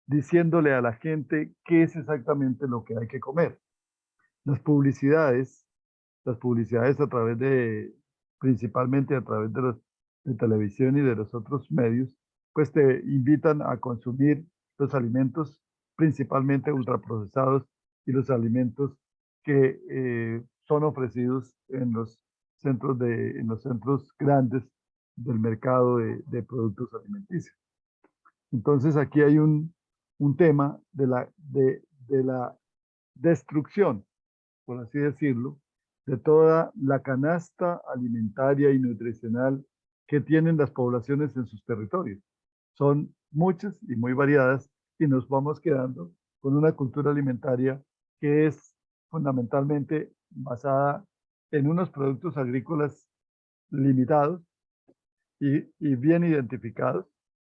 diciéndole a la gente qué es exactamente lo que hay que comer. Las publicidades, las publicidades a través principalmente a través de televisión y de los otros medios, pues te invitan a consumir los alimentos principalmente ultraprocesados y los alimentos que son ofrecidos en los centros grandes del mercado de productos alimenticios. Entonces aquí hay un tema de la destrucción, por así decirlo, de toda la canasta alimentaria y nutricional que tienen las poblaciones en sus territorios. Son muchas y muy variadas y nos vamos quedando con una cultura alimentaria que es fundamentalmente basada en unos productos agrícolas limitados y bien identificados,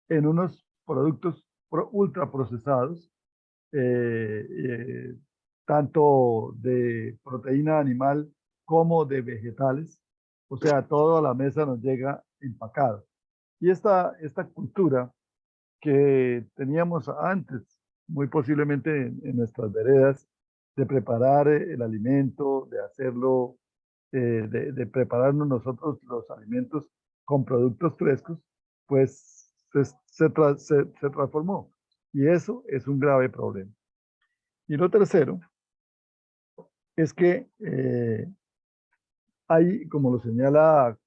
en unos productos ultraprocesados, tanto de proteína animal como de vegetales. O sea, todo a la mesa nos llega empacado. Y esta cultura que teníamos antes, muy posiblemente en nuestras veredas, de preparar el alimento, de hacerlo, de prepararnos nosotros los alimentos con productos frescos, pues se transformó. Y eso es un grave problema. Y lo tercero es que hay, como lo señala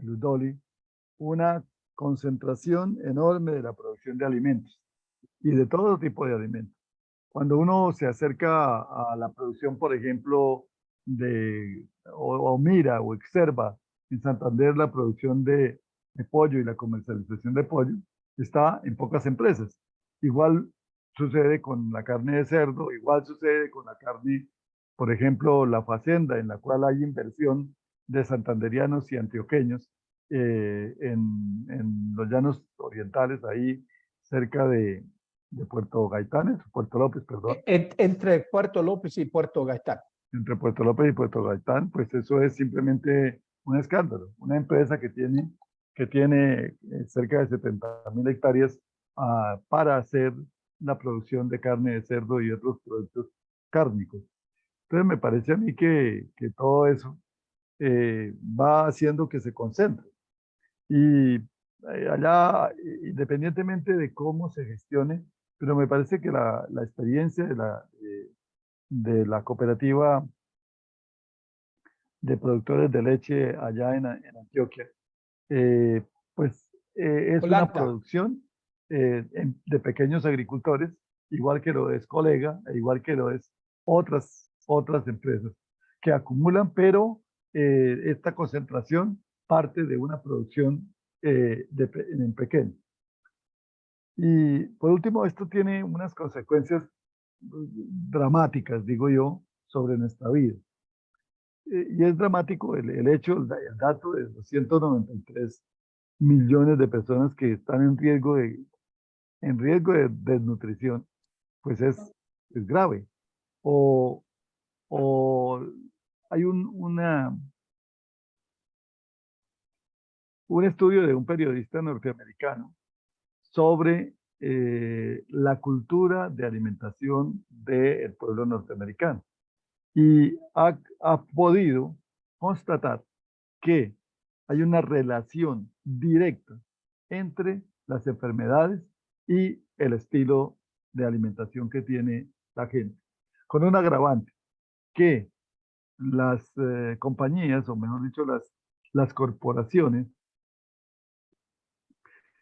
Ludoli, una concentración enorme de la producción de alimentos y de todo tipo de alimentos. Cuando uno se acerca a la producción, por ejemplo, o mira o observa en Santander la producción de pollo y la comercialización de pollo, está en pocas empresas. Igual sucede con la carne de cerdo, igual sucede con la carne, por ejemplo, la facenda, en la cual hay inversión de santanderianos y antioqueños en los llanos orientales, ahí cerca de Puerto Gaitán, Puerto López, perdón. Entre Puerto López y Puerto Gaitán. Entre Puerto López y Puerto Gaitán, pues eso es simplemente un escándalo. Una empresa que tiene cerca de 70.000 hectáreas para hacer la producción de carne de cerdo y otros productos cárnicos. Entonces me parece a mí que todo eso va haciendo que se concentre. Y allá, independientemente de cómo se gestione, pero me parece que la experiencia de la cooperativa de productores de leche allá en Antioquia, pues es una Holanda. producción de pequeños agricultores, igual que lo es Colega, e igual que lo es otras empresas que acumulan, pero esta concentración parte de una producción en pequeño. Y por último, esto tiene unas consecuencias dramáticas, digo yo, sobre nuestra vida. Y es dramático el hecho, el dato de 293 millones de personas que están en riesgo de desnutrición, pues es grave. O hay un estudio de un periodista norteamericano sobre la cultura de alimentación del pueblo norteamericano. Y ha podido constatar que hay una relación directa entre las enfermedades y el estilo de alimentación que tiene la gente. Con un agravante, que las compañías, o mejor dicho, las corporaciones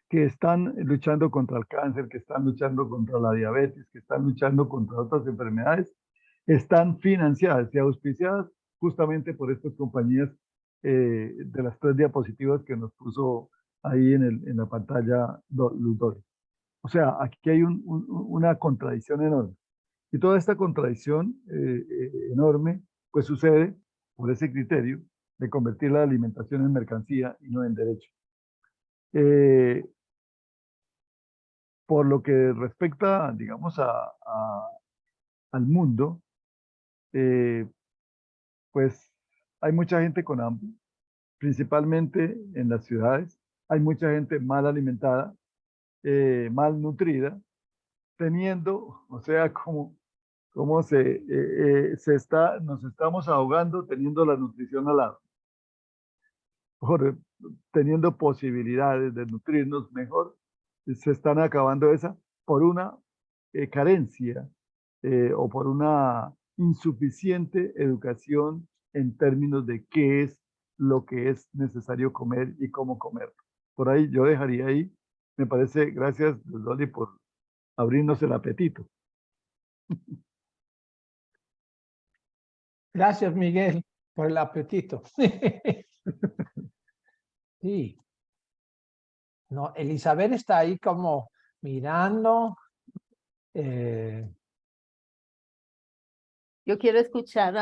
que están luchando contra el cáncer, que están luchando contra la diabetes, que están luchando contra otras enfermedades, están financiadas y auspiciadas justamente por estas compañías de las 3 diapositivas que nos puso ahí en la pantalla Ludoli. O sea, aquí hay una contradicción enorme. Y toda esta contradicción enorme, pues sucede por ese criterio de convertir la alimentación en mercancía y no en derecho. Por lo que respecta, digamos, al mundo, pues hay mucha gente con hambre, principalmente en las ciudades. Hay mucha gente mal alimentada, mal nutrida, teniendo, o sea, como nos estamos ahogando teniendo la nutrición al lado, teniendo posibilidades de nutrirnos mejor, se están acabando esa por una carencia o por una insuficiente educación en términos de qué es lo que es necesario comer y cómo comer. Por ahí yo dejaría ahí. Me parece, gracias, Dolly, por abrirnos el apetito. Gracias, Miguel, por el apetito. Sí. No, Elizabeth está ahí como mirando. Yo quiero escuchar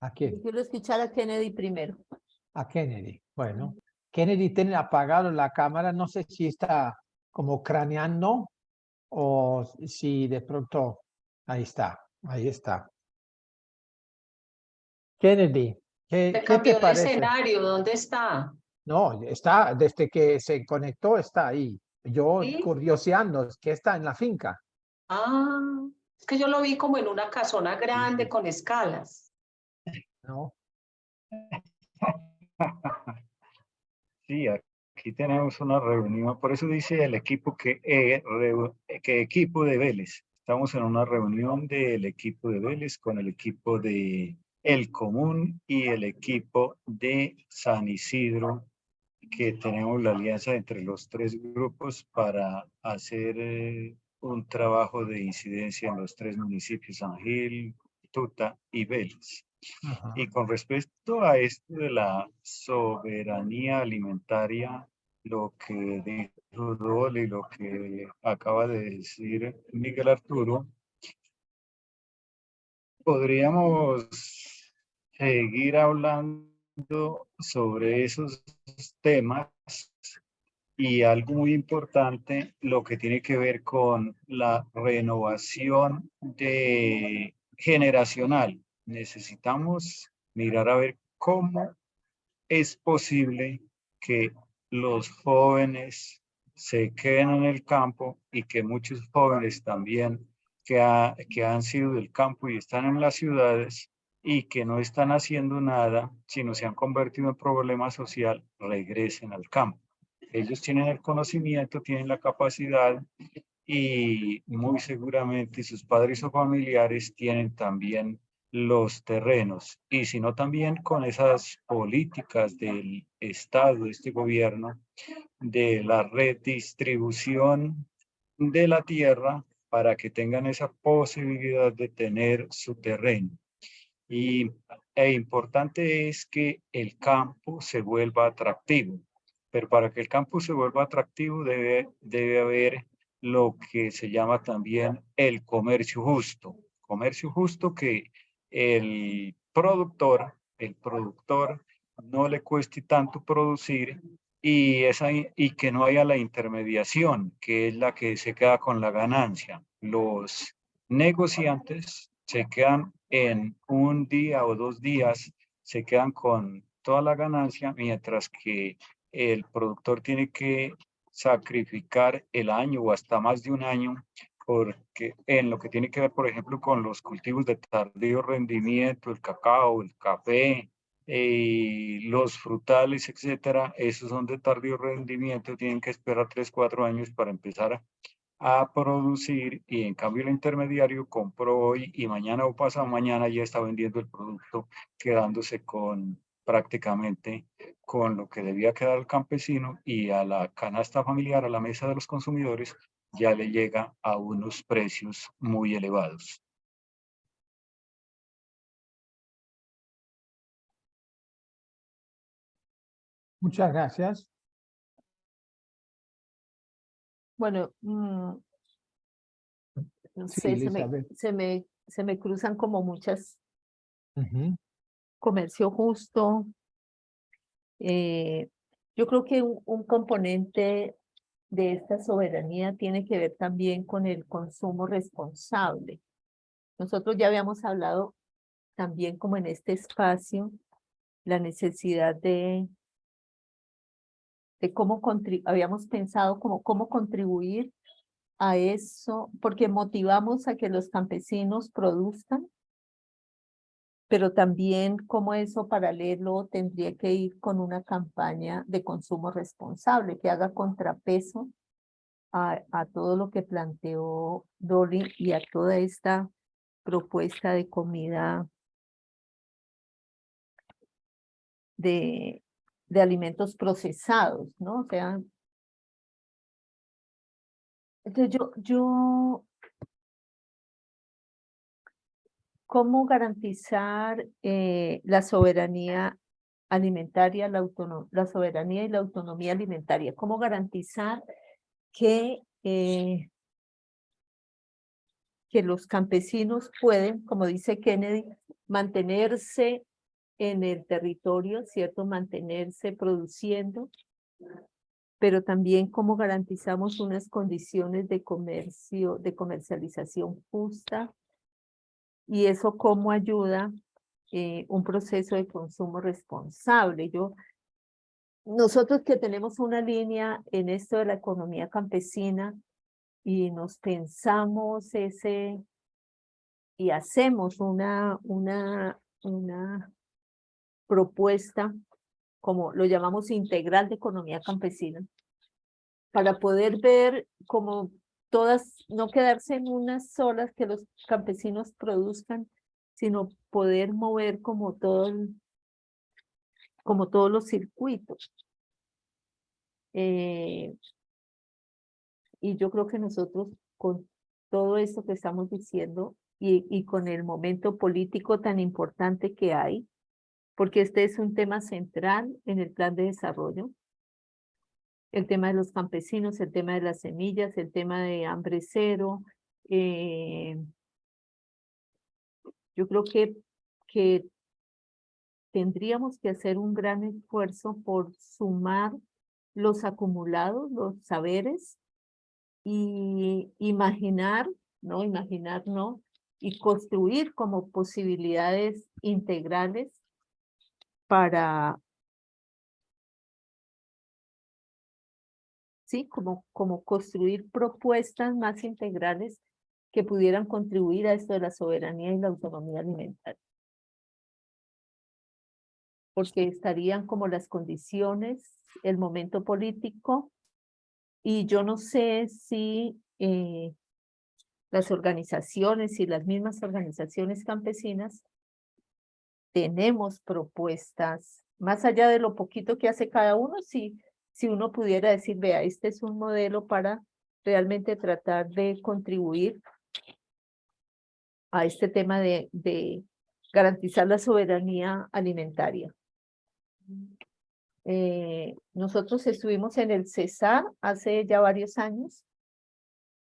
¿A quién? yo quiero escuchar a Kennedy primero. A Kennedy. Bueno, Kennedy tiene apagado la cámara. No sé si está como craneando o si de pronto. Ahí está, ahí está. Kennedy, Se qué te cambió de parece? escenario, ¿dónde está? No, está, desde que se conectó, está ahí. Yo ¿Sí? curioseando, que está en la finca. Ah, es que yo lo vi como en una casona grande con escalas. ¿No? Sí, aquí tenemos una reunión, por eso dice el equipo que equipo de Vélez. Estamos en una reunión del equipo de Vélez con el equipo de El Común y el equipo de San Isidro, que tenemos la alianza entre los tres grupos para hacer un trabajo de incidencia en los tres municipios, San Gil, Tuta y Vélez. Ajá. Y con respecto a esto de la soberanía alimentaria, lo que dijo Dolly y lo que acaba de decir Miguel Arturo, podríamos seguir hablando sobre esos temas y algo muy importante, lo que tiene que ver con la renovación generacional. Necesitamos mirar a ver cómo es posible que los jóvenes se queden en el campo y que muchos jóvenes también que han sido del campo y están en las ciudades y que no están haciendo nada, sino se han convertido en problema social, regresen al campo. Ellos tienen el conocimiento, tienen la capacidad y muy seguramente sus padres o familiares tienen también los terrenos. Y si no, también con esas políticas del Estado, de este gobierno, de la redistribución de la tierra para que tengan esa posibilidad de tener su terreno. E importante es que el campo se vuelva atractivo, pero para que el campo se vuelva atractivo debe haber lo que se llama también el comercio justo. Comercio justo que el productor no le cueste tanto producir y que no haya la intermediación, que es la que se queda con la ganancia. Los negociantes se quedan en un día o 2 días, se quedan con toda la ganancia, mientras que el productor tiene que sacrificar el año o hasta más de un año, porque en lo que tiene que ver, por ejemplo, con los cultivos de tardío rendimiento, el cacao, el café, los frutales, etcétera, esos son de tardío rendimiento, tienen que esperar 3, 4 años para empezar a producir, y en cambio el intermediario compró hoy y mañana o pasado mañana ya está vendiendo el producto, quedándose con prácticamente con lo que debía quedar al campesino, y a la canasta familiar, a la mesa de los consumidores, ya le llega a unos precios muy elevados. Muchas gracias. Bueno, no Sí, sé, Elizabeth. se me cruzan como muchas, Ujú. comercio justo. Yo creo que un componente de esta soberanía tiene que ver también con el consumo responsable. Nosotros ya habíamos hablado también como en este espacio la necesidad de cómo habíamos pensado cómo contribuir a eso, porque motivamos a que los campesinos produzcan, pero también cómo eso paralelo tendría que ir con una campaña de consumo responsable que haga contrapeso a todo lo que planteó Dolly y a toda esta propuesta de comida de, de alimentos procesados, ¿no? O sea, entonces yo cómo garantizar la soberanía alimentaria, la soberanía y la autonomía alimentaria. Cómo garantizar que los campesinos pueden, como dice Kennedy, mantenerse en el territorio, ¿cierto? Mantenerse produciendo, pero también cómo garantizamos unas condiciones de comercio, de comercialización justa, y eso cómo ayuda un proceso de consumo responsable. Nosotros que tenemos una línea en esto de la economía campesina y nos pensamos y hacemos una propuesta, como lo llamamos integral de economía campesina, para poder ver como todas, no quedarse en unas solas que los campesinos produzcan, sino poder mover como todos los circuitos. Y yo creo que nosotros con todo esto que estamos diciendo y con el momento político tan importante que hay, porque este es un tema central en el plan de desarrollo, el tema de los campesinos, el tema de las semillas, el tema de hambre cero. Yo creo que tendríamos que hacer un gran esfuerzo por sumar los acumulados, los saberes, y imaginar, y construir como posibilidades integrales para, sí, como construir propuestas más integrales que pudieran contribuir a esto de la soberanía y la autonomía alimentaria. Porque estarían como las condiciones, el momento político, y yo no sé si las organizaciones y las mismas organizaciones campesinas tenemos propuestas, más allá de lo poquito que hace cada uno, si uno pudiera decir, vea, este es un modelo para realmente tratar de contribuir a este tema de garantizar la soberanía alimentaria. Nosotros estuvimos en el Cesar hace ya varios años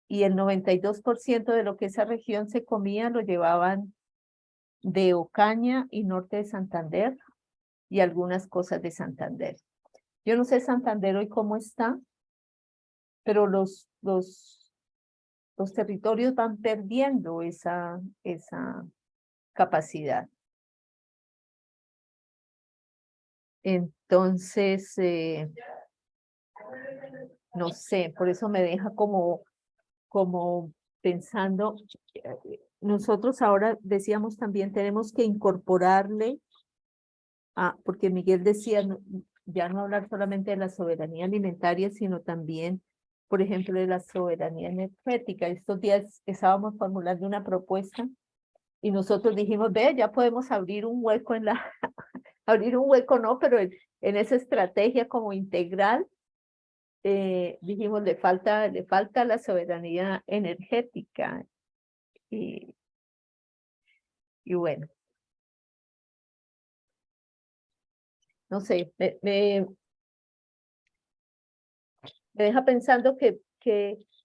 y el 92% de lo que esa región se comía lo llevaban de Ocaña y norte de Santander y algunas cosas de Santander. Yo no sé Santander hoy cómo está, pero los territorios van perdiendo esa capacidad. Entonces, no sé, por eso me deja como pensando, nosotros ahora decíamos también tenemos que incorporarle, porque Miguel decía, ya no hablar solamente de la soberanía alimentaria, sino también, por ejemplo, de la soberanía energética. Estos días estábamos formulando una propuesta y nosotros dijimos, ve, ya podemos abrir un hueco abrir un hueco no, pero en esa estrategia como integral, dijimos, le falta la soberanía energética. Y bueno, no sé, me deja pensando que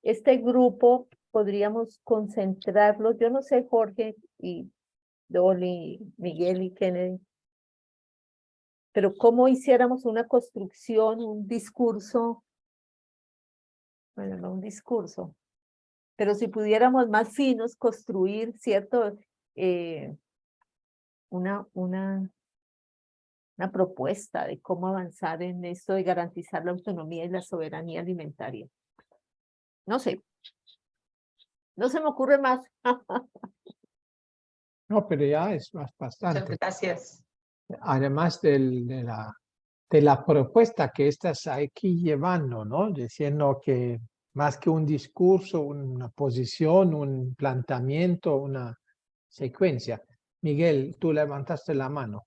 este grupo podríamos concentrarlo, yo no sé, Jorge y Dolly, Miguel y Kennedy, pero cómo hiciéramos una construcción, un discurso, bueno, no un discurso, pero si pudiéramos más finos construir, ¿cierto? Una propuesta de cómo avanzar en esto de garantizar la autonomía y la soberanía alimentaria. No sé. No se me ocurre más. No, pero ya es Muchas bastante. gracias. Además de la propuesta que estás aquí llevando, ¿no? Diciendo que más que un discurso, una posición, un planteamiento, una secuencia. Miguel, tú levantaste la mano.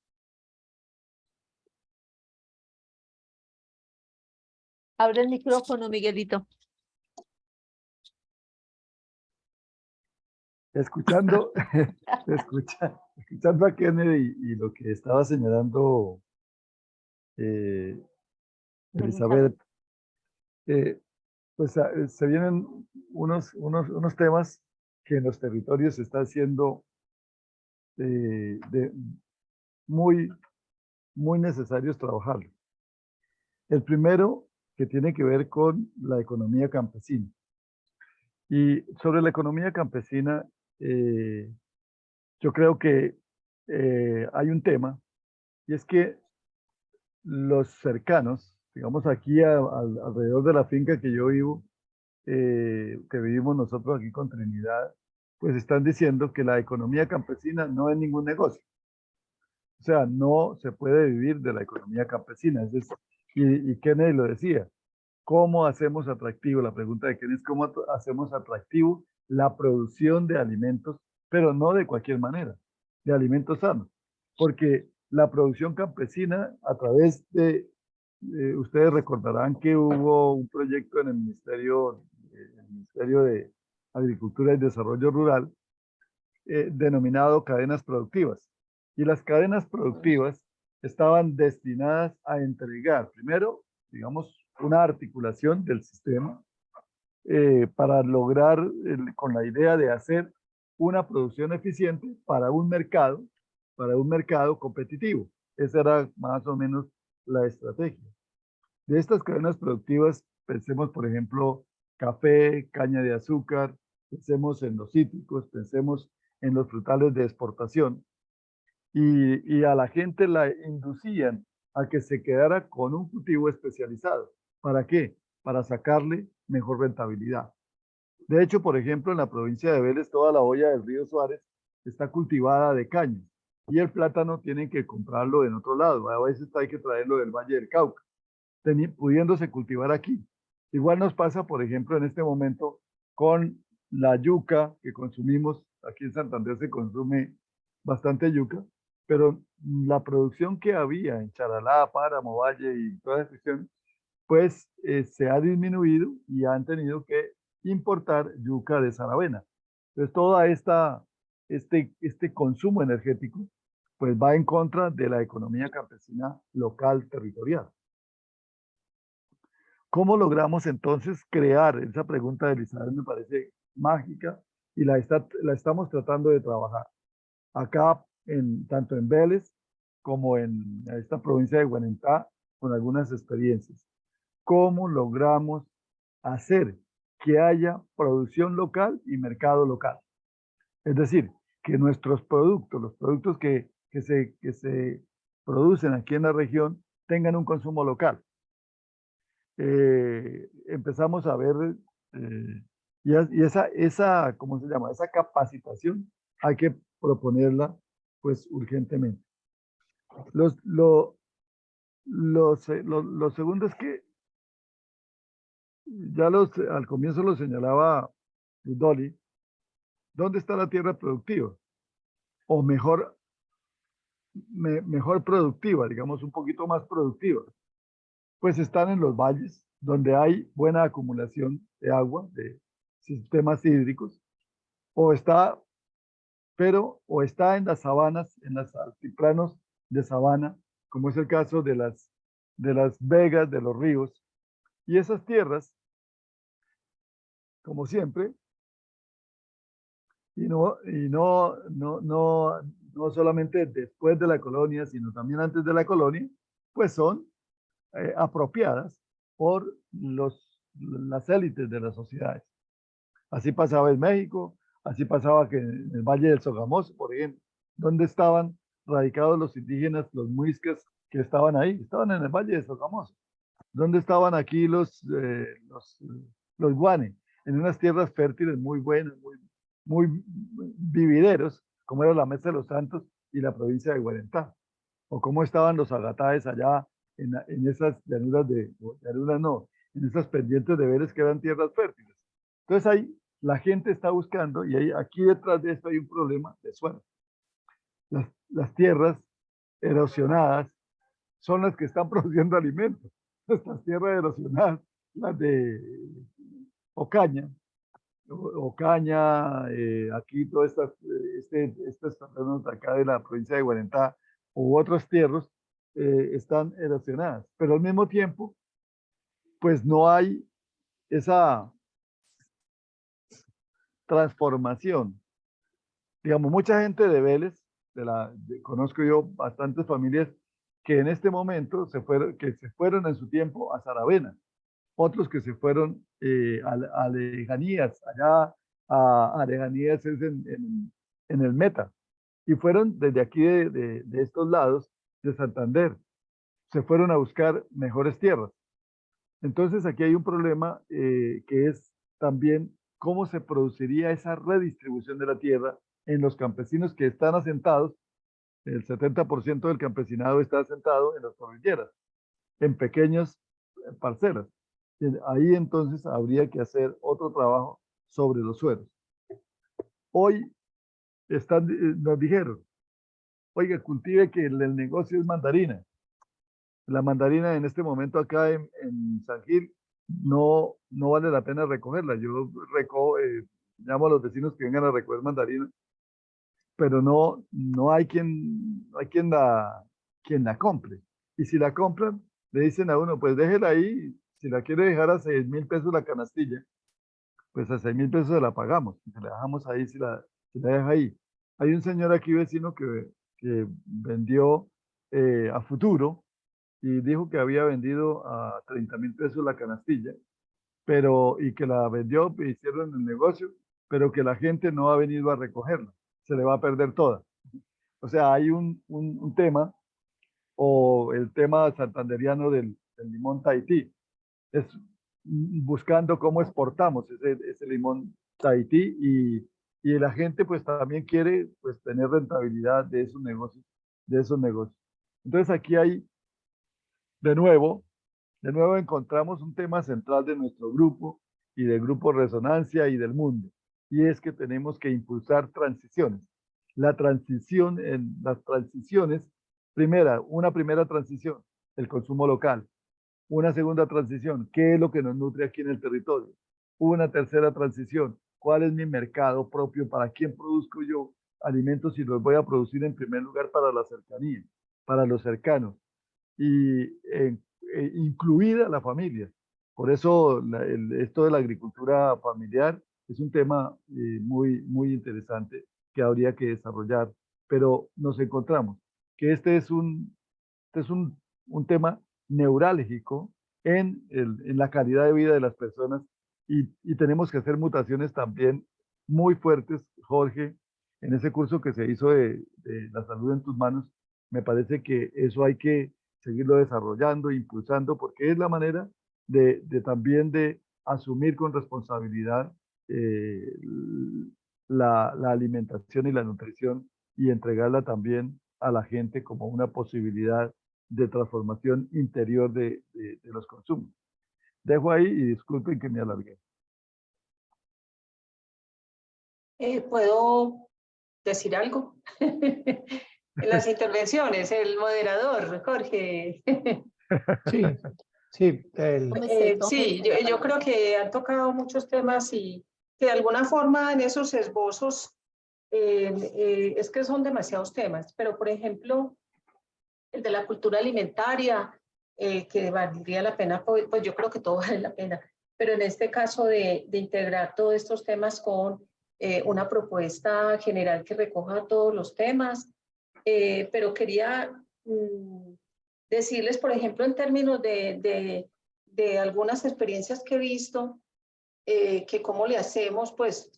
Abre el micrófono, Miguelito. escuchando, escuchando a Kennedy y lo que estaba señalando Elizabeth, pues se vienen unos temas que en los territorios se está haciendo muy, muy necesarios trabajarlo. El primero, que tiene que ver con la economía campesina. Y sobre la economía campesina, yo creo que hay un tema, y es que los cercanos, digamos aquí alrededor de la finca que yo vivo, que vivimos nosotros aquí con Trinidad, pues están diciendo que la economía campesina no es ningún negocio. O sea, no se puede vivir de la economía campesina. Y Kennedy lo decía, ¿cómo hacemos atractivo? La pregunta de Kennedy es cómo hacemos atractivo la producción de alimentos, pero no de cualquier manera, de alimentos sanos. Porque la producción campesina, a través de, ustedes recordarán que hubo un proyecto en el Ministerio de Agricultura y Desarrollo Rural, denominado cadenas productivas. Y las cadenas productivas estaban destinadas a entregar, primero, digamos, una articulación del sistema para lograr, con la idea de hacer una producción eficiente para un mercado competitivo. Esa era más o menos la estrategia. De estas cadenas productivas, pensemos, por ejemplo, café, caña de azúcar, pensemos en los cítricos, pensemos en los frutales de exportación, y a la gente la inducían a que se quedara con un cultivo especializado. ¿Para qué? Para sacarle mejor rentabilidad. De hecho, por ejemplo, en la provincia de Vélez, toda la olla del río Suárez está cultivada de caña, y el plátano tienen que comprarlo en otro lado. A veces hay que traerlo del Valle del Cauca, pudiéndose cultivar aquí. Igual nos pasa, por ejemplo, en este momento con la yuca que consumimos. Aquí en Santander se consume bastante yuca, pero la producción que había en Charalá, Páramo, Valle y toda esa sección, pues se ha disminuido y han tenido que importar yuca de Saravena. Entonces, este consumo energético pues va en contra de la economía campesina local territorial. ¿Cómo logramos entonces crear? Esa pregunta de Elizabeth me parece mágica y la estamos tratando de trabajar. Acá, tanto en Vélez como en esta provincia de Guanentá, con algunas experiencias. ¿Cómo logramos hacer que haya producción local y mercado local? Es decir, que nuestros productos, los productos que se producen aquí en la región, tengan un consumo local. Empezamos a ver, y esa, ¿cómo se llama? Esa capacitación hay que proponerla pues urgentemente. Lo segundo es que ya al comienzo lo señalaba Dolly, ¿dónde está la tierra productiva? O mejor productiva, digamos un poquito más productiva. Pues están en los valles, donde hay buena acumulación de agua, de sistemas hídricos, o está en las sabanas, en los altiplanos de sabana, como es el caso de las vegas, de los ríos. Y esas tierras, como siempre, y no solamente después de la colonia, sino también antes de la colonia, pues son apropiadas por las élites de las sociedades. Así pasaba en México, así pasaba que en el Valle del Sogamoso, por ejemplo, donde estaban radicados los indígenas, los muiscas que estaban ahí, estaban en el Valle del Sogamoso. ¿Dónde estaban aquí los guane? En unas tierras fértiles muy buenas, muy vivideros, como era la Mesa de los Santos y la provincia de Guarentá. O cómo estaban los agatáes allá en esas llanuras en esas pendientes de Vélez que eran tierras fértiles. Entonces ahí la gente está buscando, y aquí detrás de esto hay un problema de suelo. Las tierras erosionadas son las que están produciendo alimentos. Estas tierras erosionadas, las de Ocaña, o caña, aquí todas estas terrenos de acá de la provincia de Guarentá u otras tierras están erosionadas, pero al mismo tiempo, pues no hay esa transformación. Digamos, mucha gente de Vélez, conozco yo bastantes familias que en este momento se fueron en su tiempo a Saravena, otros que se fueron a lejanías, allá a lejanías es en el Meta, y fueron desde aquí de estos lados de Santander, se fueron a buscar mejores tierras. Entonces aquí hay un problema que es también cómo se produciría esa redistribución de la tierra en los campesinos que están asentados. El 70% del campesinado está asentado en las cordilleras, en pequeñas parcelas. Ahí entonces habría que hacer otro trabajo sobre los suelos. Hoy nos dijeron, oiga, cultive que el negocio es mandarina. La mandarina en este momento acá en San Gil no vale la pena recogerla. Yo llamo a los vecinos que vengan a recoger mandarina, pero no hay quien la compre. Y si la compran, le dicen a uno, pues déjela ahí, si la quiere dejar a 6.000 pesos la canastilla, pues a 6.000 pesos se la pagamos, y se la dejamos ahí si la deja ahí. Hay un señor aquí vecino que vendió a futuro y dijo que había vendido a 30.000 pesos la canastilla, y que la vendió, hicieron el negocio, pero que la gente no ha venido a recogerla, se le va a perder toda. O sea, hay un tema, o el tema santanderiano del limón Tahití, es buscando cómo exportamos ese limón Tahití y la gente pues también quiere pues tener rentabilidad de esos negocios, Entonces aquí hay, de nuevo encontramos un tema central de nuestro grupo y del grupo Resonancia y del mundo, y es que tenemos que impulsar transiciones. Las transiciones, una primera transición, el consumo local. Una segunda transición, ¿qué es lo que nos nutre aquí en el territorio? Una tercera transición, ¿cuál es mi mercado propio? ¿Para quién produzco yo alimentos y los voy a producir en primer lugar para la cercanía, para los cercanos? Y incluida la familia. Por eso esto de la agricultura familiar es un tema muy interesante que habría que desarrollar, pero nos encontramos que este es un tema neurálgico en la calidad de vida de las personas y tenemos que hacer mutaciones también muy fuertes, Jorge, en ese curso que se hizo de la salud en tus manos. Me parece que eso hay que seguirlo desarrollando, impulsando, porque es la manera también de asumir con responsabilidad la alimentación y la nutrición y entregarla también a la gente como una posibilidad de transformación interior de los consumos. Dejo ahí y disculpen que me alargué. ¿Puedo decir algo? En las intervenciones, el moderador, Jorge. Sí, sí. Sí, yo creo que han tocado muchos temas y que de alguna forma en esos esbozos es que son demasiados temas, pero por ejemplo, el de la cultura alimentaria, que valdría la pena, pues yo creo que todo vale la pena, pero en este caso de integrar todos estos temas con una propuesta general que recoja todos los temas, pero quería decirles, por ejemplo, en términos de algunas experiencias que he visto, que cómo le hacemos, pues,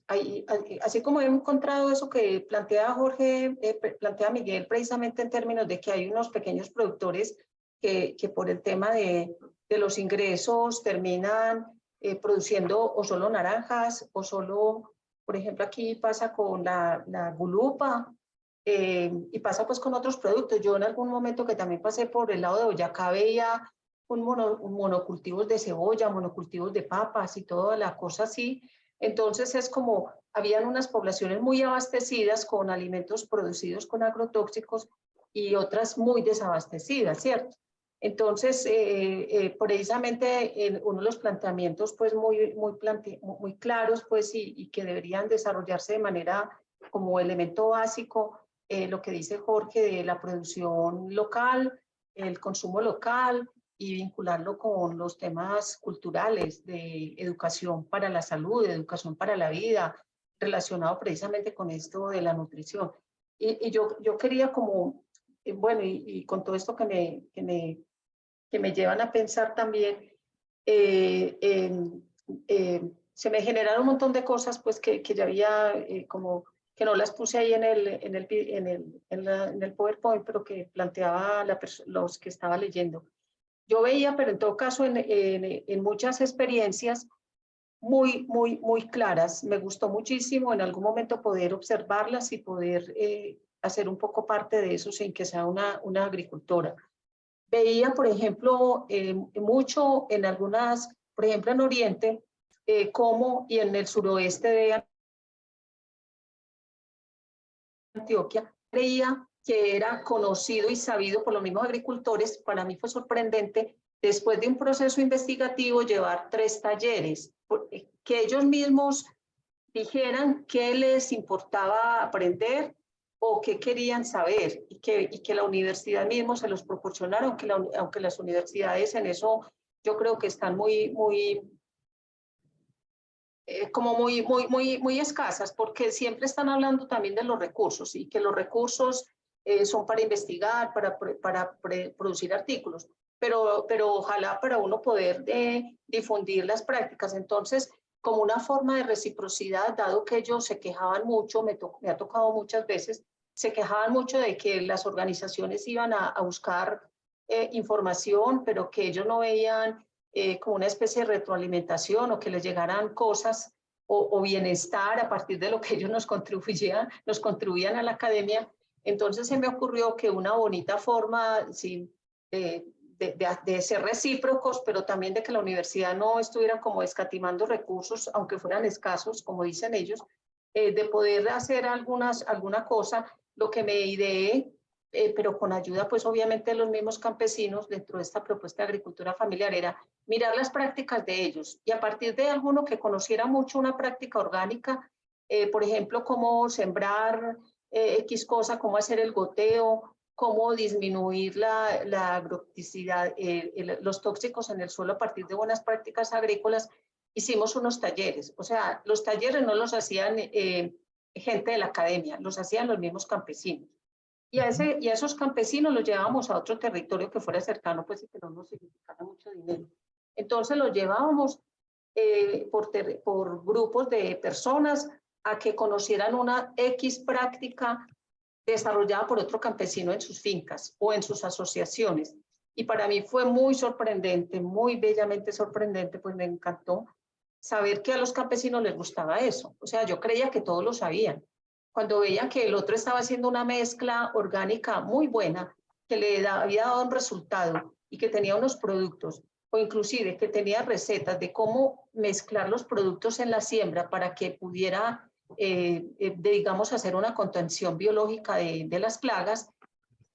así como he encontrado eso que plantea Jorge, plantea Miguel, precisamente en términos de que hay unos pequeños productores que por el tema de los ingresos terminan produciendo o solo naranjas o solo, por ejemplo, aquí pasa con la gulupa, y pasa pues con otros productos. Yo en algún momento que también pasé por el lado de Boyacá veía monocultivos de cebolla, monocultivos de papas y toda la cosa así. Entonces es como, habían unas poblaciones muy abastecidas con alimentos producidos con agrotóxicos y otras muy desabastecidas, ¿cierto? Entonces, precisamente uno de los planteamientos pues muy claros pues y que deberían desarrollarse de manera como elemento básico, lo que dice Jorge de la producción local, el consumo local y vincularlo con los temas culturales de educación para la salud, de educación para la vida, relacionado precisamente con esto de la nutrición. Y yo quería como, bueno, y con todo esto que me llevan a pensar también, se me generaron un montón de cosas pues que ya había como que no las puse ahí en el PowerPoint, pero que planteaba los que estaba leyendo. Yo veía, pero en todo caso en muchas experiencias muy claras. Me gustó muchísimo en algún momento poder observarlas y poder hacer un poco parte de eso sin que sea una agricultora. Veía, por ejemplo, mucho en algunas, por ejemplo, en Oriente, como y en el suroeste de Antioquia, creía que era conocido y sabido por los mismos agricultores. Para mí fue sorprendente, después de un proceso investigativo, llevar 3 talleres, que ellos mismos dijeran qué les importaba aprender o qué querían saber y que la universidad mismo se los proporcionara, aunque las universidades en eso yo creo que están muy escasas, porque siempre están hablando también de los recursos y que los recursos son para investigar, para producir artículos, pero ojalá para uno poder difundir las prácticas. Entonces, como una forma de reciprocidad, dado que ellos se quejaban mucho, me ha tocado muchas veces, se quejaban mucho de que las organizaciones iban a buscar información, pero que ellos no veían como una especie de retroalimentación o que les llegaran cosas o bienestar a partir de lo que ellos nos contribuían a la academia. Entonces se me ocurrió que una bonita forma sí, de ser recíprocos, pero también de que la universidad no estuviera como escatimando recursos, aunque fueran escasos, como dicen ellos, de poder hacer alguna cosa, lo que me ideé, pero con ayuda pues obviamente de los mismos campesinos dentro de esta propuesta de agricultura familiar, era mirar las prácticas de ellos y a partir de alguno que conociera mucho una práctica orgánica, por ejemplo, cómo sembrar X cosa, cómo hacer el goteo, cómo disminuir la agrotoxicidad, los tóxicos en el suelo a partir de buenas prácticas agrícolas. Hicimos unos talleres, o sea, los talleres no los hacían gente de la academia, los hacían los mismos campesinos. Y a esos campesinos los llevábamos a otro territorio que fuera cercano, pues y que no nos significara mucho dinero. Entonces los llevábamos por grupos de personas a que conocieran una X práctica desarrollada por otro campesino en sus fincas o en sus asociaciones. Y para mí fue muy sorprendente, muy bellamente sorprendente, pues me encantó saber que a los campesinos les gustaba eso. O sea, yo creía que todos lo sabían. Cuando veían que el otro estaba haciendo una mezcla orgánica muy buena, que había dado un resultado y que tenía unos productos, o inclusive que tenía recetas de cómo mezclar los productos en la siembra para que pudiera, digamos, hacer una contención biológica de las plagas,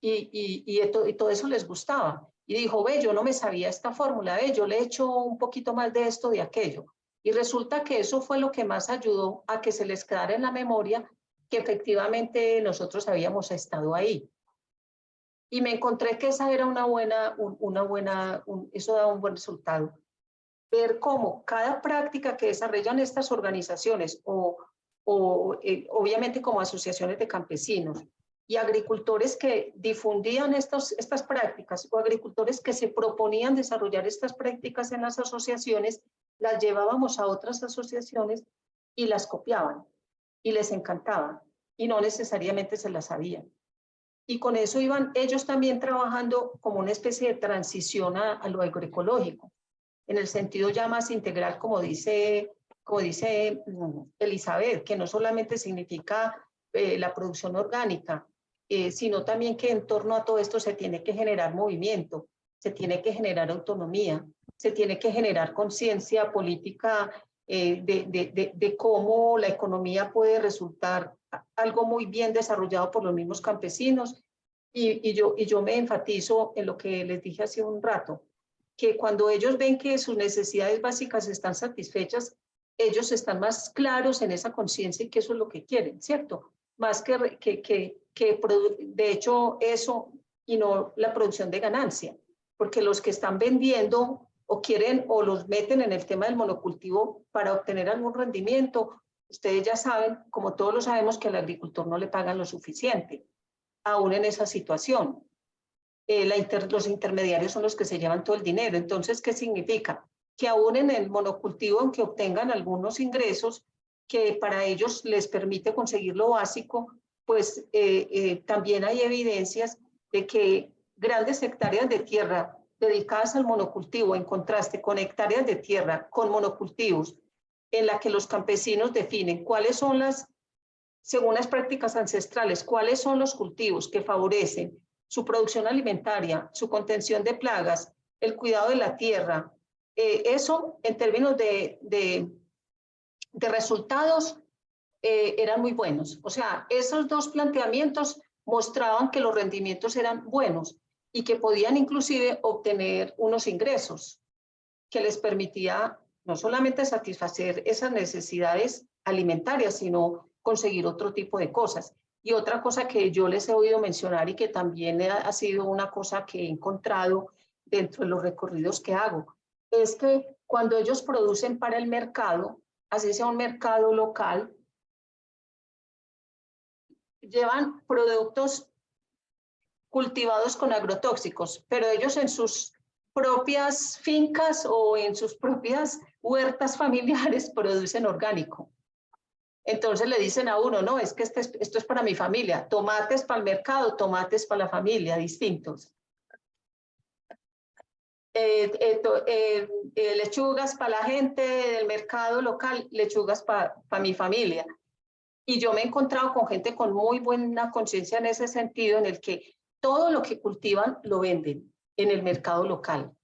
y todo eso les gustaba. Y dijo, ve, yo no me sabía esta fórmula, ve, yo le he hecho un poquito más de esto, de aquello. Y resulta que eso fue lo que más ayudó a que se les quedara en la memoria que efectivamente nosotros habíamos estado ahí. Y me encontré que esa era eso daba un buen resultado. Ver cómo cada práctica que desarrollan estas organizaciones obviamente como asociaciones de campesinos y agricultores que difundían estas prácticas o agricultores que se proponían desarrollar estas prácticas en las asociaciones, las llevábamos a otras asociaciones y las copiaban y les encantaba y no necesariamente se las sabían. Y con eso iban ellos también trabajando como una especie de transición a lo agroecológico, en el sentido ya más integral, como dice Elizabeth, que no solamente significa la producción orgánica, sino también que en torno a todo esto se tiene que generar movimiento, se tiene que generar autonomía, se tiene que generar conciencia política de cómo la economía puede resultar algo muy bien desarrollado por los mismos campesinos Y yo me enfatizo en lo que les dije hace un rato, que cuando ellos ven que sus necesidades básicas están satisfechas, ellos están más claros en esa conciencia y que eso es lo que quieren, ¿cierto? Más de hecho eso y no la producción de ganancia, porque los que están vendiendo o quieren o los meten en el tema del monocultivo para obtener algún rendimiento, ustedes ya saben, como todos lo sabemos, que al agricultor no le pagan lo suficiente, aún en esa situación. Los intermediarios son los que se llevan todo el dinero. Entonces, ¿qué significa? Que aún en el monocultivo, aunque obtengan algunos ingresos que para ellos les permite conseguir lo básico, pues también hay evidencias de que grandes hectáreas de tierra dedicadas al monocultivo, en contraste con hectáreas de tierra con monocultivos, en la que los campesinos definen cuáles son según las prácticas ancestrales, cuáles son los cultivos que favorecen su producción alimentaria, su contención de plagas, el cuidado de la tierra. Eso, en términos de resultados, eran muy buenos. O sea, esos dos planteamientos mostraban que los rendimientos eran buenos y que podían inclusive obtener unos ingresos que les permitía no solamente satisfacer esas necesidades alimentarias, sino conseguir otro tipo de cosas. Y otra cosa que yo les he oído mencionar y que también ha sido una cosa que he encontrado dentro de los recorridos que hago, es que cuando ellos producen para el mercado, así sea un mercado local, llevan productos cultivados con agrotóxicos, pero ellos en sus propias fincas o en sus propias huertas familiares producen orgánico. Entonces le dicen a uno, no, es que esto es para mi familia, tomates para el mercado, tomates para la familia, distintos. Lechugas para la gente del mercado local, lechugas para mi familia. Y yo me he encontrado con gente con muy buena conciencia en ese sentido, en el que todo lo que cultivan lo venden en el mercado local.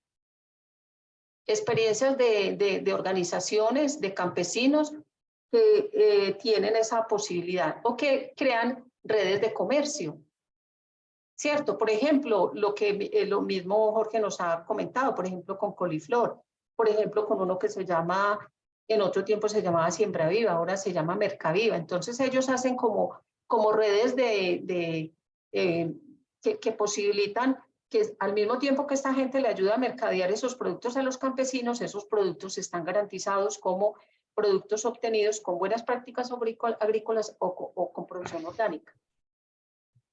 Experiencias de organizaciones, de campesinos que tienen esa posibilidad o que crean redes de comercio, ¿cierto? Por ejemplo, lo mismo Jorge nos ha comentado, por ejemplo, con coliflor, por ejemplo, con uno que se llama, en otro tiempo se llamaba Siembra Viva, ahora se llama Mercaviva. Entonces ellos hacen como redes que posibilitan que al mismo tiempo que esta gente le ayuda a mercadear esos productos a los campesinos, esos productos están garantizados como productos obtenidos con buenas prácticas agrícolas o con producción orgánica.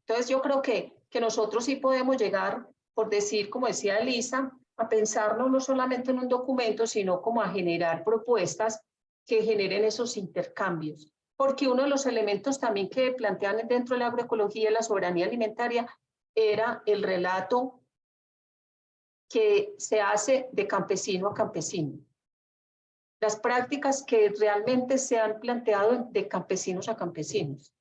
Entonces yo creo que nosotros sí podemos llegar, por decir, como decía Elisa, a pensarnos no solamente en un documento, sino como a generar propuestas que generen esos intercambios. Porque uno de los elementos también que plantean dentro de la agroecología y la soberanía alimentaria era el relato que se hace de campesino a campesino. Las prácticas que realmente se han planteado de campesinos a campesinos.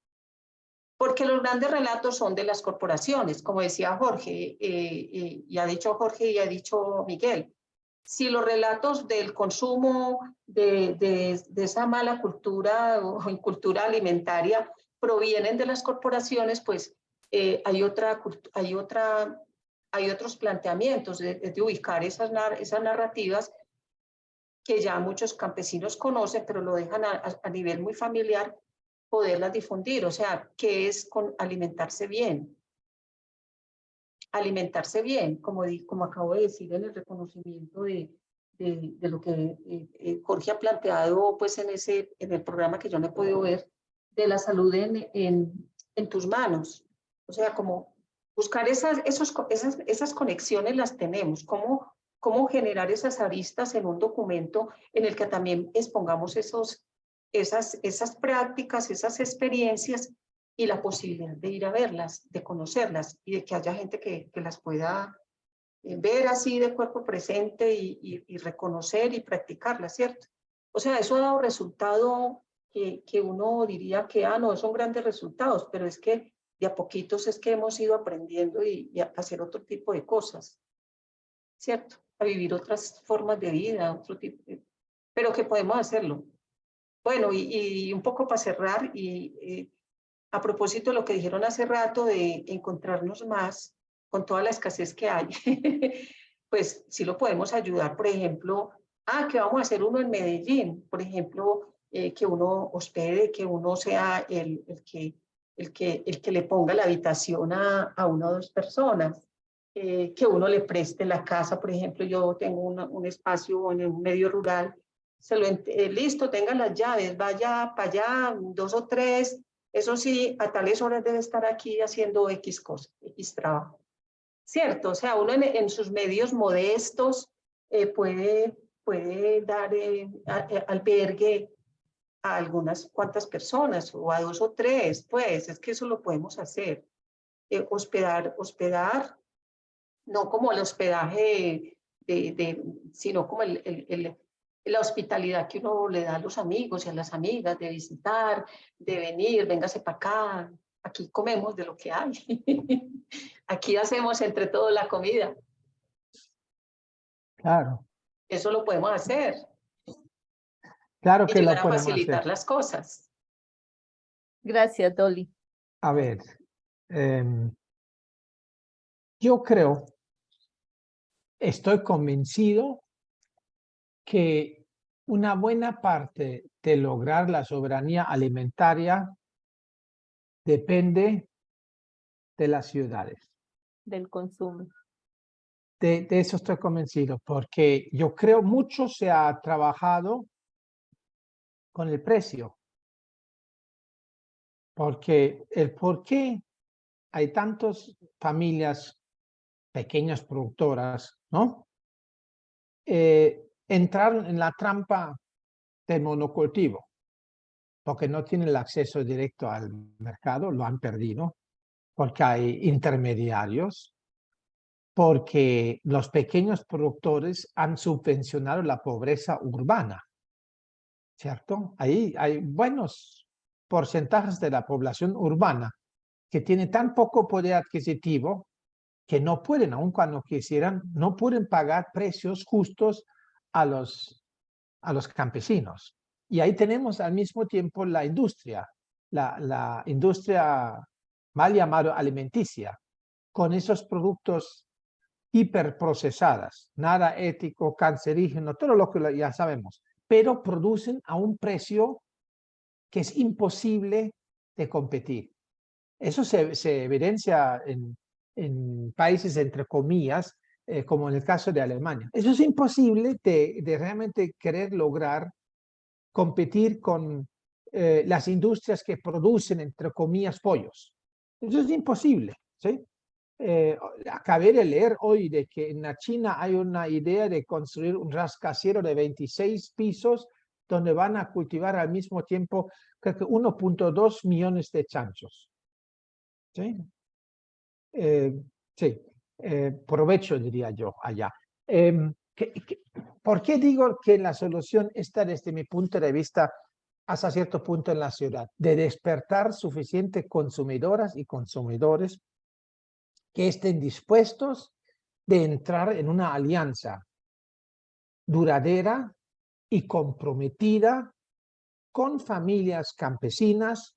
Porque los grandes relatos son de las corporaciones, como decía Jorge, y ha dicho Jorge y ha dicho Miguel. Si los relatos del consumo, de esa mala cultura o cultura alimentaria provienen de las corporaciones, pues hay otros planteamientos de ubicar esas narrativas que ya muchos campesinos conocen, pero lo dejan a nivel muy familiar, poderlas difundir. O sea, ¿qué es alimentarse bien? Alimentarse bien, como acabo de decir en el reconocimiento de lo que Jorge ha planteado pues en el programa que yo no he podido ver, de la salud en tus manos. O sea, como buscar esas conexiones las tenemos, cómo generar esas aristas en un documento en el que también expongamos esas prácticas, esas experiencias y la posibilidad de ir a verlas, de conocerlas y de que haya gente que las pueda ver así de cuerpo presente y reconocer y practicarlas, ¿cierto? O sea, eso ha dado resultado que uno diría que, no, son grandes resultados, pero es que de a poquitos es que hemos ido aprendiendo y a hacer otro tipo de cosas, ¿cierto? A vivir otras formas de vida, otro tipo pero que podemos hacerlo. Bueno, y un poco para cerrar, a propósito de lo que dijeron hace rato de encontrarnos más con toda la escasez que hay, pues sí lo podemos ayudar, por ejemplo, que vamos a hacer uno en Medellín, por ejemplo, que uno hospede, que uno sea el que le ponga la habitación a una o dos personas, que uno le preste la casa, por ejemplo, yo tengo un espacio en un medio rural, listo, tenga las llaves, vaya para allá, 2 o 3, eso sí, a tales horas debe estar aquí haciendo X cosas, X trabajo. ¿Cierto? O sea, uno en sus medios modestos puede dar albergue a algunas cuantas personas o a 2 o 3, pues es que eso lo podemos hacer. Hospedar, no como el hospedaje sino como la hospitalidad que uno le da a los amigos y a las amigas, de visitar, de venir, véngase para acá, aquí comemos de lo que hay. Aquí hacemos entre todos la comida. Claro, Eso lo podemos hacer claro y que llegar lo a podemos facilitar hacer. las cosas. Gracias, Dolly. A ver, yo creo, estoy convencido que una buena parte de lograr la soberanía alimentaria depende de las ciudades. Del consumo. De eso estoy convencido, porque yo creo mucho se ha trabajado con el precio. Porque el por qué hay tantas familias, pequeñas productoras, ¿no? Entraron en la trampa del monocultivo, porque no tienen el acceso directo al mercado, lo han perdido, porque hay intermediarios, porque los pequeños productores han subvencionado la pobreza urbana, ¿cierto? Ahí hay buenos porcentajes de la población urbana que tiene tan poco poder adquisitivo que no pueden, aun cuando quisieran, no pueden pagar precios justos a los campesinos. Y ahí tenemos al mismo tiempo la industria mal llamada alimenticia, con esos productos hiperprocesadas, nada ético, cancerígeno, todo lo que ya sabemos, pero producen a un precio que es imposible de competir. Eso se evidencia en países, entre comillas, como en el caso de Alemania. Eso es imposible de realmente querer lograr competir con las industrias que producen, entre comillas, pollos. Eso es imposible, ¿sí? Acabé de leer hoy de que en la China hay una idea de construir un rascacielos de 26 pisos donde van a cultivar al mismo tiempo, creo que 1.2 millones de chanchos. ¿Sí? Sí, provecho diría yo allá. ¿Por qué digo que la solución está desde mi punto de vista hasta cierto punto en la ciudad? De despertar suficientes consumidoras y consumidores que estén dispuestos de entrar en una alianza duradera y comprometida con familias campesinas,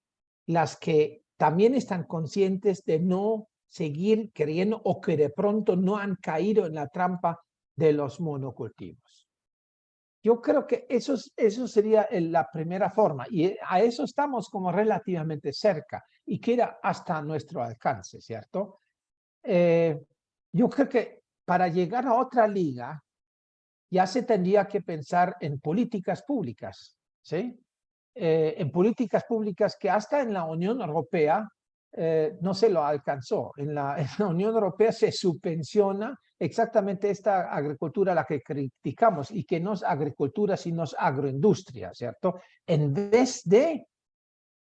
las que también están conscientes de no seguir creyendo o que de pronto no han caído en la trampa de los monocultivos. Yo creo que eso sería la primera forma y a eso estamos como relativamente cerca y queda hasta nuestro alcance, ¿cierto? Yo creo que para llegar a otra liga ya se tendría que pensar en políticas públicas, ¿sí? En políticas públicas que hasta en la Unión Europea no se lo alcanzó. En la Unión Europea se subvenciona exactamente esta agricultura a la que criticamos y que no es agricultura sino es agroindustria, ¿cierto? En vez de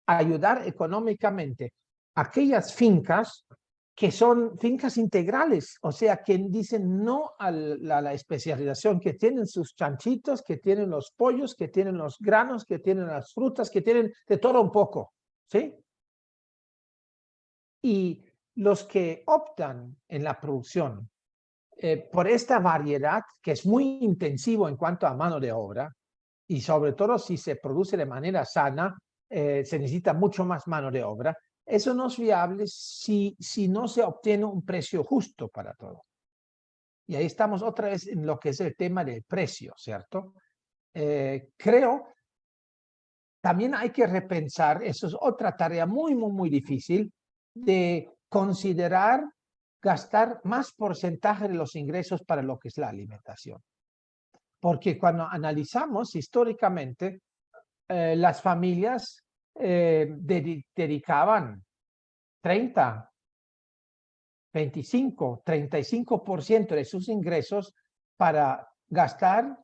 ayudar económicamente a aquellas fincas que son fincas integrales, o sea, que dicen no a la especialización, que tienen sus chanchitos, que tienen los pollos, que tienen los granos, que tienen las frutas, que tienen de todo un poco, ¿sí? Y los que optan en la producción por esta variedad, que es muy intensivo en cuanto a mano de obra, y sobre todo si se produce de manera sana, se necesita mucho más mano de obra, eso no es viable si no se obtiene un precio justo para todo. Y ahí estamos otra vez en lo que es el tema del precio, ¿cierto? Creo también hay que repensar, eso es otra tarea muy difícil, de considerar gastar más porcentaje de los ingresos para lo que es la alimentación. Porque cuando analizamos históricamente, las familias dedicaban 30, 25, 35% de sus ingresos para gastar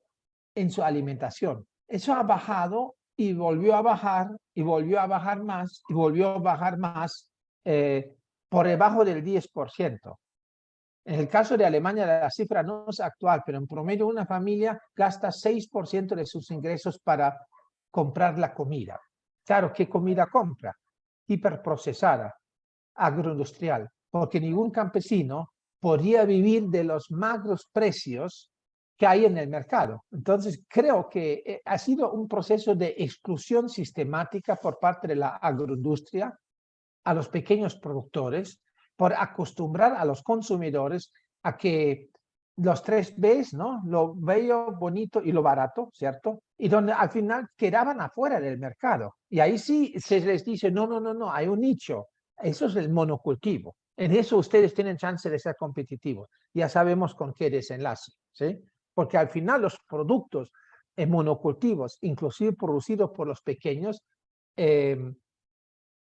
en su alimentación. Eso ha bajado y volvió a bajar y volvió a bajar más y volvió a bajar más por debajo del 10%. En el caso de Alemania la cifra no es actual, pero en promedio una familia gasta 6% de sus ingresos para comprar la comida. Claro, ¿qué comida compra? Hiperprocesada, agroindustrial, porque ningún campesino podría vivir de los magros precios que hay en el mercado. Entonces, creo que ha sido un proceso de exclusión sistemática por parte de la agroindustria a los pequeños productores, por acostumbrar a los consumidores a que los 3 Bs, ¿no? Lo bello, bonito y lo barato, ¿cierto? Y donde al final quedaban afuera del mercado. Y ahí sí se les dice, no, hay un nicho. Eso es el monocultivo. En eso ustedes tienen chance de ser competitivos. Ya sabemos con qué desenlace, ¿sí? Porque al final los productos en monocultivos, inclusive producidos por los pequeños,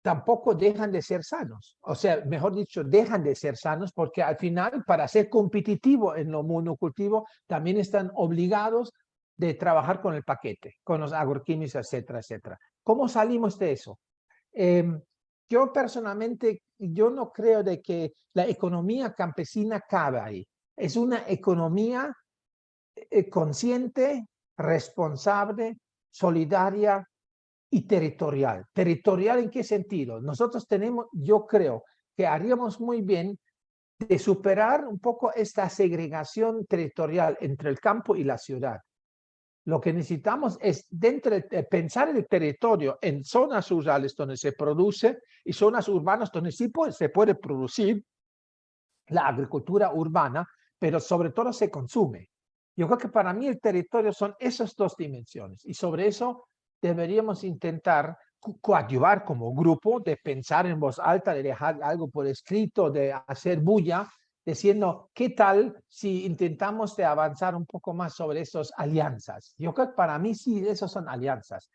tampoco dejan de ser sanos. O sea, mejor dicho, dejan de ser sanos porque al final, para ser competitivo en lo monocultivo, también están obligados de trabajar con el paquete, con los agroquímicos, etcétera, etcétera. ¿Cómo salimos de eso? Yo personalmente, yo no creo de que la economía campesina cabe ahí. Es una economía consciente, responsable, solidaria, y territorial. ¿Territorial en qué sentido? Nosotros tenemos, yo creo que haríamos muy bien de superar un poco esta segregación territorial entre el campo y la ciudad. Lo que necesitamos es pensar el territorio en zonas rurales donde se produce y zonas urbanas donde sí se puede producir la agricultura urbana, pero sobre todo se consume. Yo creo que para mí el territorio son esas dos dimensiones y sobre eso deberíamos intentar coadyuvar como grupo, de pensar en voz alta, de dejar algo por escrito, de hacer bulla, diciendo, ¿qué tal si intentamos de avanzar un poco más sobre esas alianzas? Yo creo que para mí sí, esas son alianzas.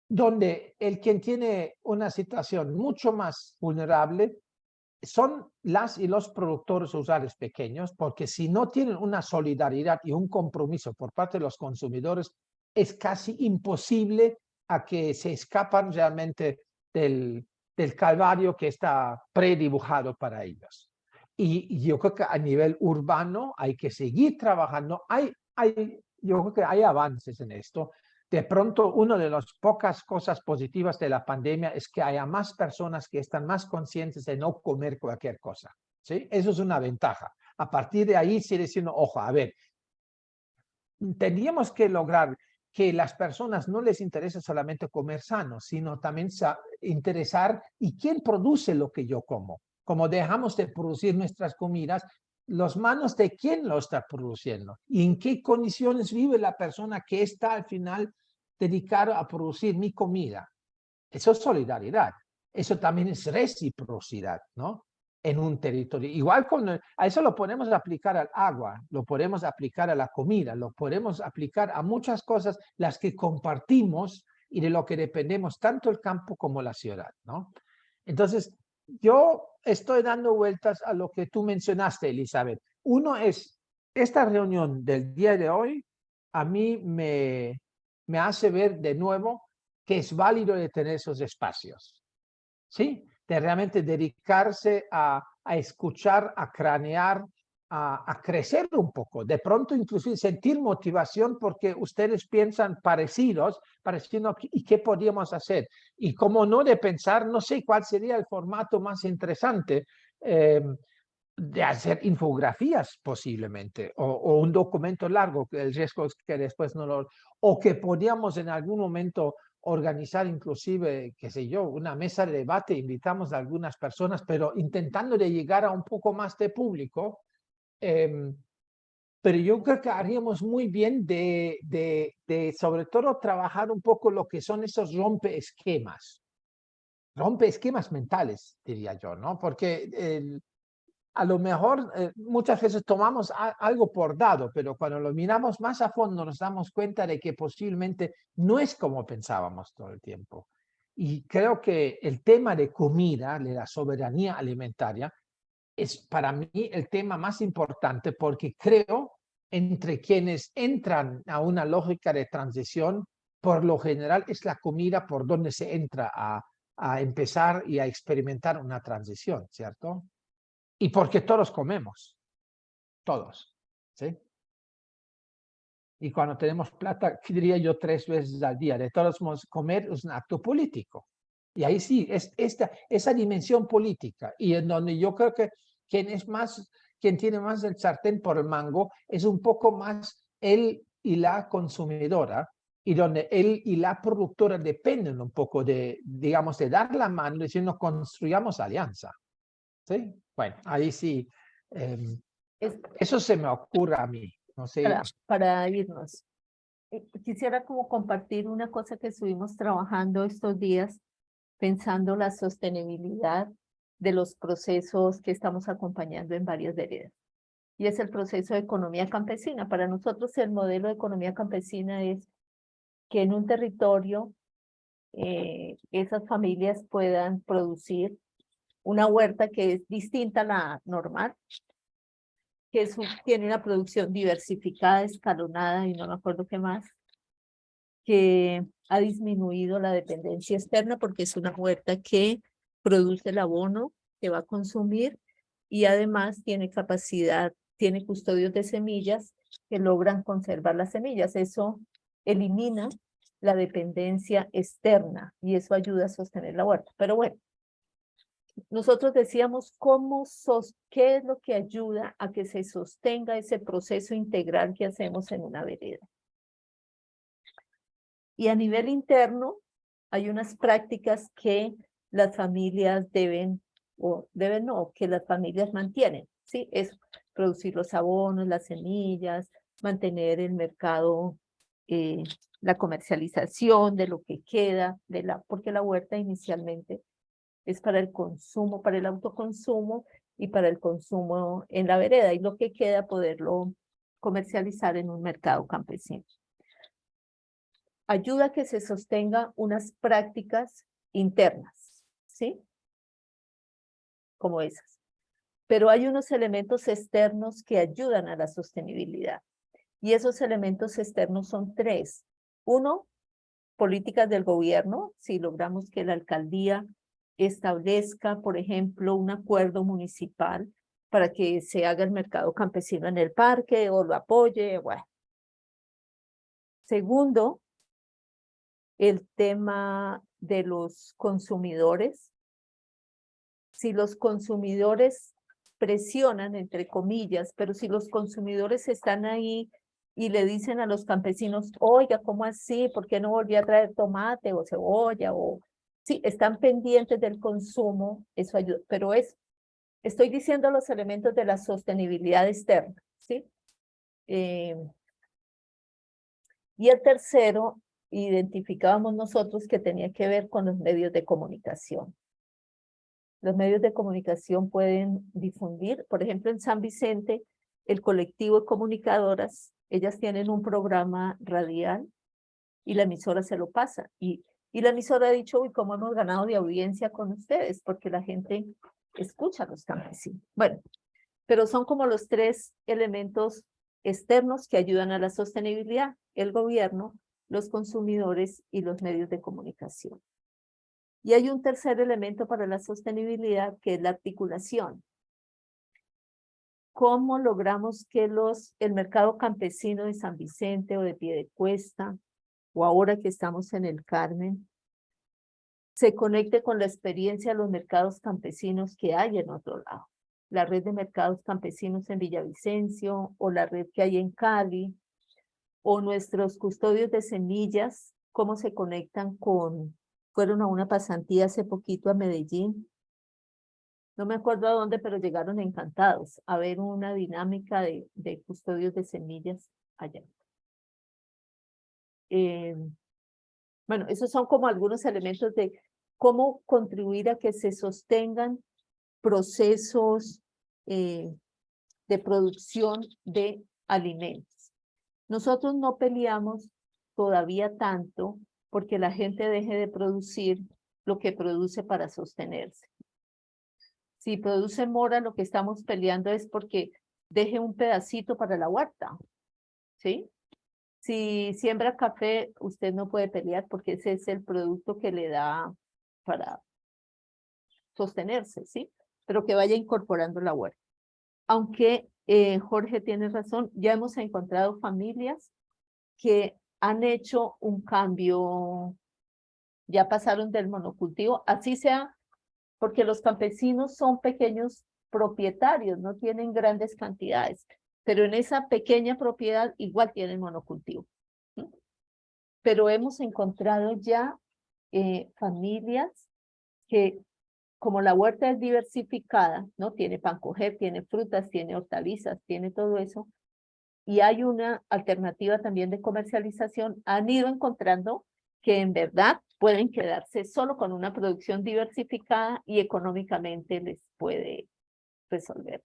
Donde quien tiene una situación mucho más vulnerable son las y los productores usuarios pequeños, porque si no tienen una solidaridad y un compromiso por parte de los consumidores, es casi imposible a que se escapan realmente del calvario que está predibujado para ellos. Y yo creo que a nivel urbano hay que seguir trabajando. Yo creo que hay avances en esto. De pronto, una de las pocas cosas positivas de la pandemia es que haya más personas que están más conscientes de no comer cualquier cosa, ¿sí? Eso es una ventaja. A partir de ahí, sigue diciendo, ojo, a ver, tendríamos que lograr que las personas no les interese solamente comer sano, sino también interesar y quién produce lo que yo como. Como dejamos de producir nuestras comidas, las manos de quién lo está produciendo y en qué condiciones vive la persona que está al final dedicada a producir mi comida. Eso es solidaridad. Eso también es reciprocidad, ¿no? En un territorio. Igual a eso lo podemos aplicar al agua, lo podemos aplicar a la comida, lo podemos aplicar a muchas cosas las que compartimos y de lo que dependemos tanto el campo como la ciudad, ¿no? Entonces, yo estoy dando vueltas a lo que tú mencionaste, Elizabeth. Uno es, esta reunión del día de hoy a mí me hace ver de nuevo que es válido de tener esos espacios, ¿sí? De realmente dedicarse a escuchar, a cranear, a crecer un poco. De pronto inclusive sentir motivación porque ustedes piensan parecidos, pareciendo, ¿y qué podríamos hacer? Y como no de pensar, no sé cuál sería el formato más interesante de hacer infografías posiblemente, o un documento largo, el riesgo es que después no lo... O que podíamos en algún momento organizar inclusive, qué sé yo, una mesa de debate, invitamos a algunas personas, pero intentando de llegar a un poco más de público. Pero yo creo que haríamos muy bien de sobre todo trabajar un poco lo que son esos rompeesquemas mentales, diría yo, ¿no? Porque a lo mejor muchas veces tomamos algo por dado, pero cuando lo miramos más a fondo nos damos cuenta de que posiblemente no es como pensábamos todo el tiempo. Y creo que el tema de comida, de la soberanía alimentaria, es para mí el tema más importante porque creo entre quienes entran a una lógica de transición, por lo general es la comida por donde se entra a empezar y a experimentar una transición, ¿cierto? Y porque todos comemos, todos, ¿sí? Y cuando tenemos plata, diría yo 3 veces al día, de todos modos, comer es un acto político. Y ahí sí, es esa dimensión política, y en donde yo creo que quien tiene más el sartén por el mango es un poco más él y la consumidora, y donde él y la productora dependen un poco de, digamos, de dar la mano, diciendo construyamos alianza. ¿Sí? Bueno, ahí sí, eso se me ocurre a mí, no sé. Para irnos. Quisiera como compartir una cosa que estuvimos trabajando estos días, pensando la sostenibilidad de los procesos que estamos acompañando en varias veredas. Y es el proceso de economía campesina. Para nosotros el modelo de economía campesina es que en un territorio esas familias puedan producir una huerta que es distinta a la normal, que tiene una producción diversificada, escalonada y no me acuerdo qué más, que ha disminuido la dependencia externa porque es una huerta que produce el abono que va a consumir y además tiene capacidad, tiene custodios de semillas que logran conservar las semillas. Eso elimina la dependencia externa y eso ayuda a sostener la huerta. Pero bueno, nosotros decíamos qué es lo que ayuda a que se sostenga ese proceso integral que hacemos en una vereda. Y a nivel interno, hay unas prácticas que las familias deben, o deben no, que las familias mantienen, ¿sí? Es producir los abonos, las semillas, mantener el mercado, la comercialización de lo que queda, porque la huerta inicialmente es para el consumo, para el autoconsumo y para el consumo en la vereda, y lo que queda poderlo comercializar en un mercado campesino. Ayuda a que se sostenga unas prácticas internas, ¿sí? Como esas. Pero hay unos elementos externos que ayudan a la sostenibilidad. Y esos elementos externos son 3. 1, políticas del gobierno. Si logramos que la alcaldía establezca, por ejemplo, un acuerdo municipal para que se haga el mercado campesino en el parque o lo apoye, bueno. Segundo, el tema de los consumidores. Si los consumidores presionan, entre comillas, pero si los consumidores están ahí y le dicen a los campesinos, oiga, ¿cómo así? ¿Por qué no volví a traer tomate o cebolla? O sí, están pendientes del consumo, eso ayuda. Pero estoy diciendo los elementos de la sostenibilidad externa, ¿sí? Y el tercero, identificábamos nosotros que tenía que ver con los medios de comunicación. Los medios de comunicación pueden difundir, por ejemplo, en San Vicente, el colectivo de comunicadoras, ellas tienen un programa radial y la emisora se lo pasa. Y la emisora ha dicho, uy, cómo hemos ganado de audiencia con ustedes, porque la gente escucha a los campesinos. Bueno, pero son como los 3 elementos externos que ayudan a la sostenibilidad: el gobierno, los consumidores y los medios de comunicación. Y hay un tercer elemento para la sostenibilidad, que es la articulación. ¿Cómo logramos que el mercado campesino de San Vicente o de Piedecuesta, o ahora que estamos en el Carmen, se conecte con la experiencia de los mercados campesinos que hay en otro lado? La red de mercados campesinos en Villavicencio, o la red que hay en Cali, o nuestros custodios de semillas cómo se conectan fueron a una pasantía hace poquito a Medellín. No me acuerdo a dónde, pero llegaron encantados a ver una dinámica de custodios de semillas allá. Bueno, esos son como algunos elementos de cómo contribuir a que se sostengan procesos de producción de alimentos. Nosotros no peleamos todavía tanto porque la gente deje de producir lo que produce para sostenerse. Si produce mora, lo que estamos peleando es porque deje un pedacito para la huerta, ¿sí? Si siembra café, usted no puede pelear porque ese es el producto que le da para sostenerse, ¿sí? Pero que vaya incorporando la huerta. Aunque Jorge tiene razón, ya hemos encontrado familias que han hecho un cambio, ya pasaron del monocultivo, así sea, porque los campesinos son pequeños propietarios, no tienen grandes cantidades, pero en esa pequeña propiedad igual tienen monocultivo. ¿Sí? Pero hemos encontrado ya familias que, como la huerta es diversificada, ¿no? Tiene pancoger, tiene frutas, tiene hortalizas, tiene todo eso, y hay una alternativa también de comercialización, han ido encontrando que en verdad pueden quedarse solo con una producción diversificada y económicamente les puede resolver.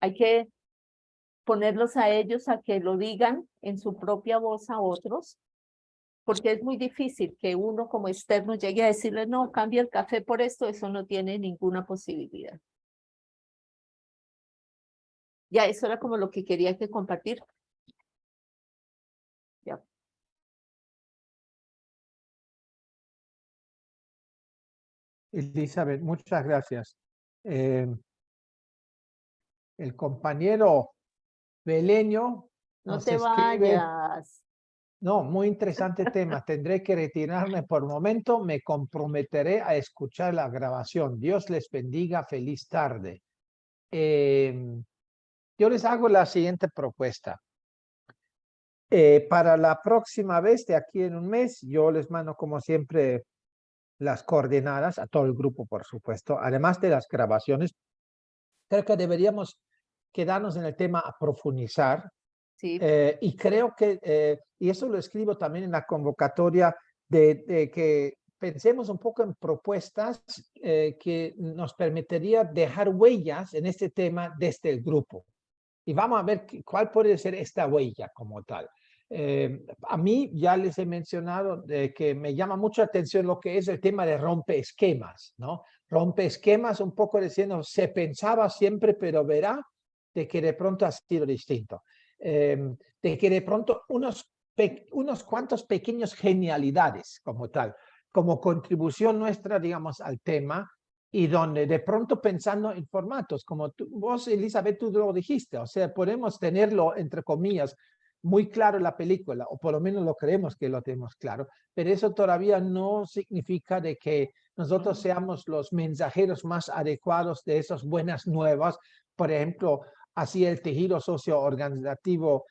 Hay que ponerlos a ellos a que lo digan en su propia voz a otros, porque es muy difícil que uno como externo llegue a decirle, no, cambia el café por esto, eso no tiene ninguna posibilidad. Ya, eso era como lo que quería que compartir. Ya. Elizabeth, muchas gracias. El compañero Beleño No nos te escribe, vayas. no, muy interesante tema, tendré que retirarme por momento, me comprometeré a escuchar la grabación. Dios les bendiga, feliz tarde. Yo les hago la siguiente propuesta. Para la próxima vez, de aquí en un mes, yo les mando como siempre las coordenadas a todo el grupo, por supuesto, además de las grabaciones. Creo que deberíamos quedarnos en el tema a profundizar. Sí, Y creo que, y eso lo escribo también en la convocatoria, de que pensemos un poco en propuestas que nos permitiría dejar huellas en este tema desde el grupo. Y vamos a ver cuál puede ser esta huella como tal. A mí ya les he mencionado que me llama mucho la atención lo que es el tema de rompeesquemas, ¿no? Rompeesquemas un poco diciendo, se pensaba siempre, pero verá de que de pronto ha sido distinto. De que de pronto unos cuantos pequeños genialidades como tal, como contribución nuestra, digamos, al tema, y donde de pronto pensando en formatos, como vos, Elizabeth, tú lo dijiste, o sea, podemos tenerlo, entre comillas, muy claro en la película, o por lo menos lo creemos que lo tenemos claro, pero eso todavía no significa de que nosotros seamos los mensajeros más adecuados de esas buenas nuevas, por ejemplo, así el tejido socioorganizativo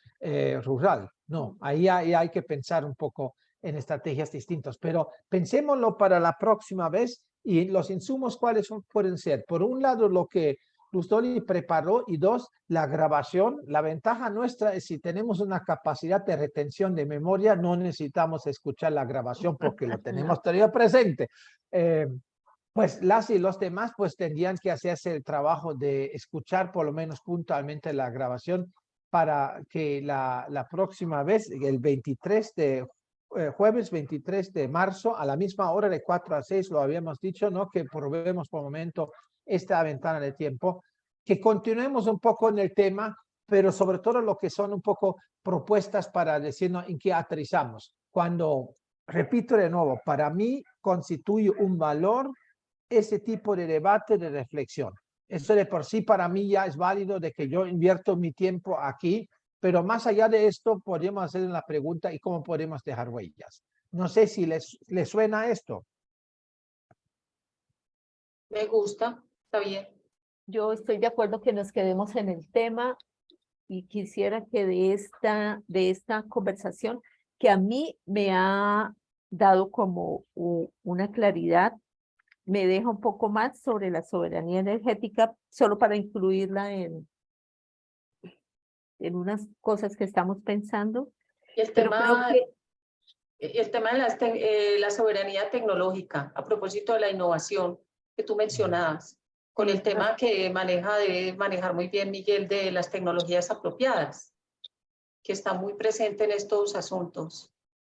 rural. No, ahí hay que pensar un poco en estrategias distintas, pero pensémoslo para la próxima vez. Y los insumos, ¿cuáles pueden ser? Por un lado, lo que Lustoli preparó, y dos, la grabación. La ventaja nuestra es si tenemos una capacidad de retención de memoria, no necesitamos escuchar la grabación porque lo tenemos todavía presente. Pues las y los demás pues tendrían que hacerse el trabajo de escuchar por lo menos puntualmente la grabación para que la próxima vez, el 23 de jueves 23 de marzo, a la misma hora de 4 a 6, lo habíamos dicho, ¿no? Que probemos por momento esta ventana de tiempo, que continuemos un poco en el tema, pero sobre todo lo que son un poco propuestas para decirnos en qué aterrizamos. Cuando, repito de nuevo, para mí constituye un valor ese tipo de debate, de reflexión. Eso de por sí para mí ya es válido de que yo invierto mi tiempo aquí, pero más allá de esto podríamos hacer la pregunta ¿y cómo podemos dejar huellas? No sé si les suena esto. Me gusta, está bien. yo estoy de acuerdo que nos quedemos en el tema y quisiera que de esta conversación que a mí me ha dado como una claridad, me deja un poco más sobre la soberanía energética, solo para incluirla en unas cosas que estamos pensando, Y el pero creo tema, que el tema de la soberanía tecnológica, a propósito de la innovación que tú mencionabas, con el sí, tema que debe manejar muy bien Miguel de las tecnologías apropiadas, que está muy presente en estos asuntos.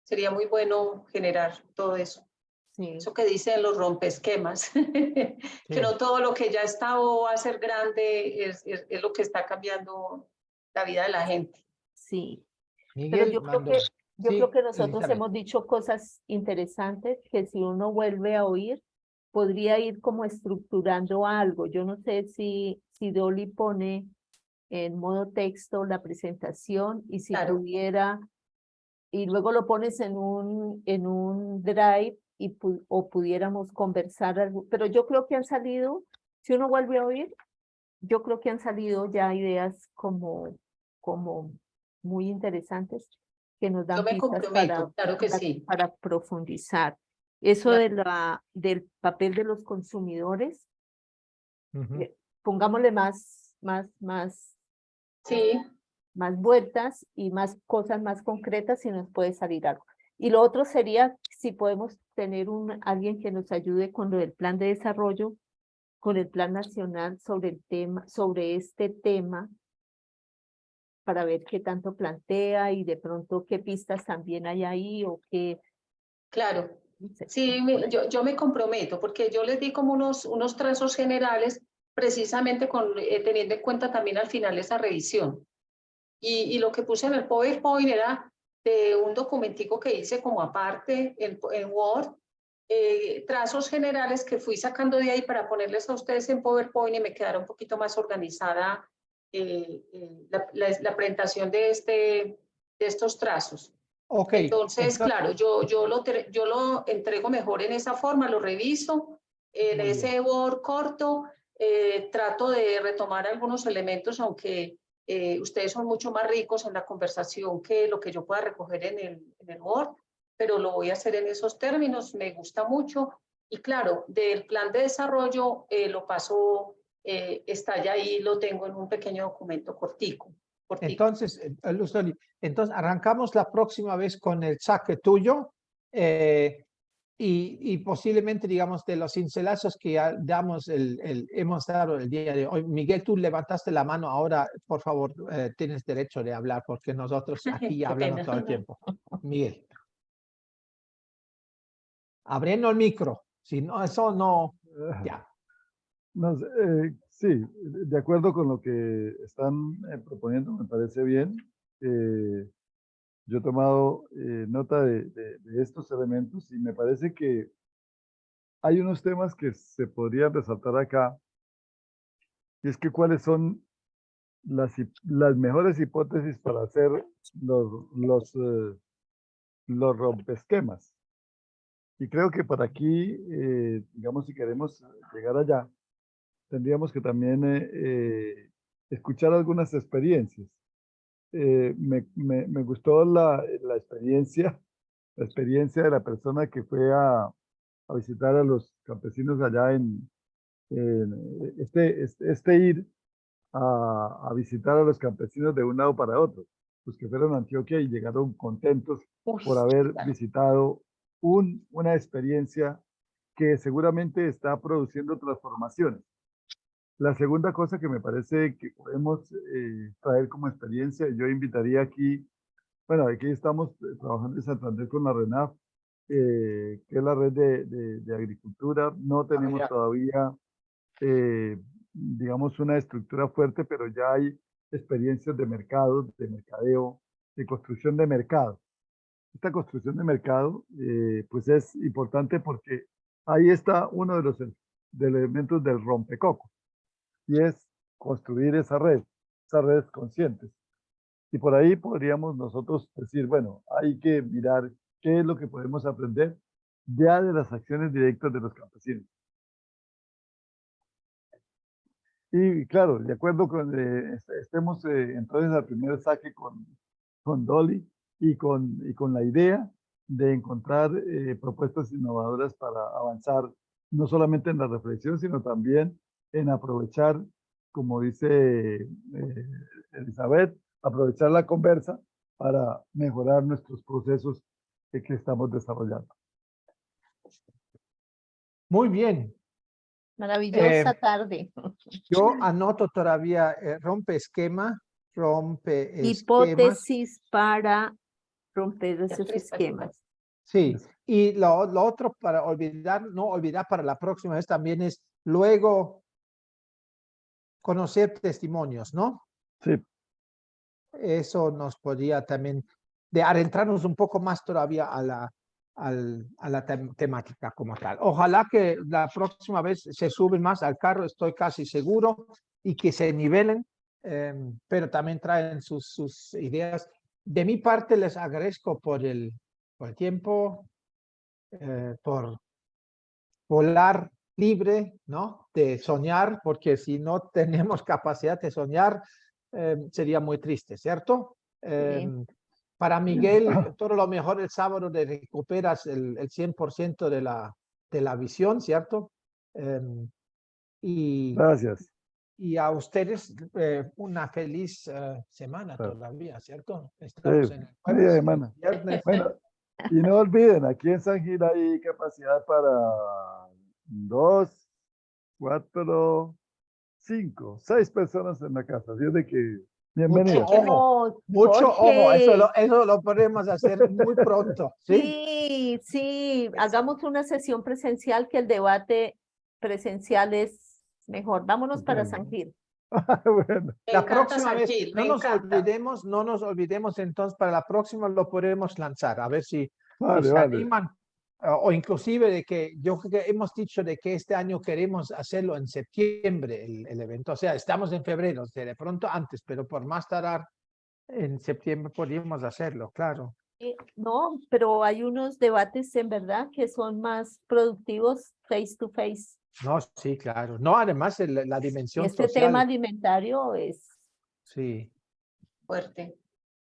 Sería muy bueno generar todo eso. sí, Eso que dicen los rompesquemas, que Sí. no todo lo que ya está o va a ser grande es lo que está cambiando la vida de la gente. sí. Pero Miguel yo creo mandó. que, Sí, nosotros Elizabeth. hemos dicho cosas interesantes que si uno vuelve a oír, podría ir como estructurando algo. Yo no sé si Dolly pone en modo texto la presentación y si Claro. pudiera, y luego lo pones en un drive o pudiéramos conversar algo. Pero yo creo que han salido, si uno vuelve a oír, yo creo que han salido ya ideas como muy interesantes que nos Yo dan me pistas comprometo, claro que sí. para profundizar. Eso Claro. del papel de los consumidores, Ujú. pongámosle Sí, más vueltas y más cosas más concretas y nos puede salir algo. Y lo otro sería si podemos tener alguien que nos ayude con lo del plan de desarrollo, con el plan nacional sobre este tema, para ver qué tanto plantea y de pronto qué pistas también hay ahí o qué, claro. no sé, Sí, por ahí. yo me comprometo porque yo les di como unos trazos generales precisamente teniendo en cuenta también al final esa revisión. Y lo que puse en el PowerPoint era de un documentico que hice como aparte en Word, trazos generales que fui sacando de ahí para ponerles a ustedes en PowerPoint y me quedara un poquito más organizada la presentación de estos trazos. Ok, Entonces, entonces, claro, yo lo entrego mejor en esa forma, lo reviso en muy bien. ese Word corto, trato de retomar algunos elementos, aunque ustedes son mucho más ricos en la conversación que lo que yo pueda recoger en el Word, pero lo voy a hacer en esos términos, me gusta mucho. Y claro, del plan de desarrollo lo paso, está ya ahí, lo tengo en un pequeño documento cortico. Entonces, Luzoli, entonces arrancamos la próxima vez con el saque tuyo y posiblemente, digamos, de los cincelazos que ya hemos dado el día de hoy. Miguel, tú levantaste la mano, ahora, por favor, tienes derecho de hablar porque nosotros aquí ya Qué hablamos pena. todo el tiempo. Miguel. Abriendo el micro, si no, eso no, ya. No sé, sí, de acuerdo con lo que están proponiendo, me parece bien. Yo he tomado nota de estos elementos y me parece que hay unos temas que se podrían resaltar acá, y es que cuáles son las mejores hipótesis para hacer los rompesquemas. Y creo que para aquí, digamos, si queremos llegar allá, tendríamos que también escuchar algunas experiencias. Me gustó la experiencia de la persona que fue a visitar a los campesinos allá este ir a visitar a los campesinos de un lado para otro, los que fueron a Antioquia y llegaron contentos por haber visitado una experiencia que seguramente está produciendo transformaciones. La segunda cosa que me parece que podemos traer como experiencia, yo invitaría aquí, bueno, aquí estamos trabajando en Santander con la RENAF, que es la red de agricultura. No tenemos todavía, digamos, una estructura fuerte, pero ya hay experiencias de mercado, de mercadeo, de construcción de mercado. Esta construcción de mercado, pues es importante porque ahí está uno de los elementos del rompecoco y es construir esas redes conscientes. Y por ahí podríamos nosotros decir, bueno, hay que mirar qué es lo que podemos aprender ya de las acciones directas de los campesinos. Y claro, de acuerdo con, estemos entonces al primer saque con Dolly, y con la idea de encontrar propuestas innovadoras para avanzar no solamente en la reflexión, sino también en aprovechar, como dice Elizabeth, aprovechar la conversa para mejorar nuestros procesos que estamos desarrollando. Muy bien. Maravillosa tarde. Yo anoto todavía rompe esquemas. Hipótesis para romper esos esquemas. Sí, y lo otro para no olvidar para la próxima vez también es luego conocer testimonios, ¿no? Sí, Eso nos podría también de adentrarnos un poco más todavía a la temática como tal. Ojalá que la próxima vez se suben más al carro, estoy casi seguro, y que se nivelen, pero también traen sus ideas. De mi parte les agradezco por el tiempo, por volar libre, ¿no? De soñar, porque si no tenemos capacidad de soñar, sería muy triste, ¿cierto? Para Miguel, todo lo mejor el sábado de recuperas el 100% de la visión, ¿cierto? gracias. Y a ustedes una feliz semana Claro. todavía, ¿cierto? Sí, Estamos en el media jueves, semana. viernes. Bueno, y no olviden, aquí en San Gil hay capacidad para 2, 4, 5, 6 personas en la casa. Así es de que, bienvenidos. Mucho ojo, Jorge. eso lo podemos hacer muy pronto, ¿sí? Sí, hagamos una sesión presencial que el debate presencial es mejor. Vámonos para San Gil. Bueno, Me La encanta próxima San vez, Gil, no me nos encanta. olvidemos, no nos olvidemos entonces, para la próxima lo podemos lanzar, a ver si vale, se vale. animan, o inclusive de que yo creo que hemos dicho de que este año queremos hacerlo en septiembre el evento, o sea, estamos en febrero, o sea, de pronto antes, pero por más tardar en septiembre podríamos hacerlo, claro. No, pero hay unos debates en verdad que son más productivos face to face. No, sí, claro. No, además la Y dimensión este social. tema alimentario es, Sí. Fuerte.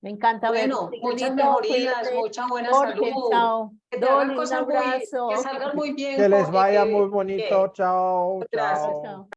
me encanta Bueno, verlo. muchas Lindo, mejorías, cuídate. mucha buena Jorge, salud. chao. Que te hagan Dolly, un cosas muy, que abrazo. salgan muy bien. Que les vaya muy bien. bonito. Chao, Gracias. Chao, chao. chao.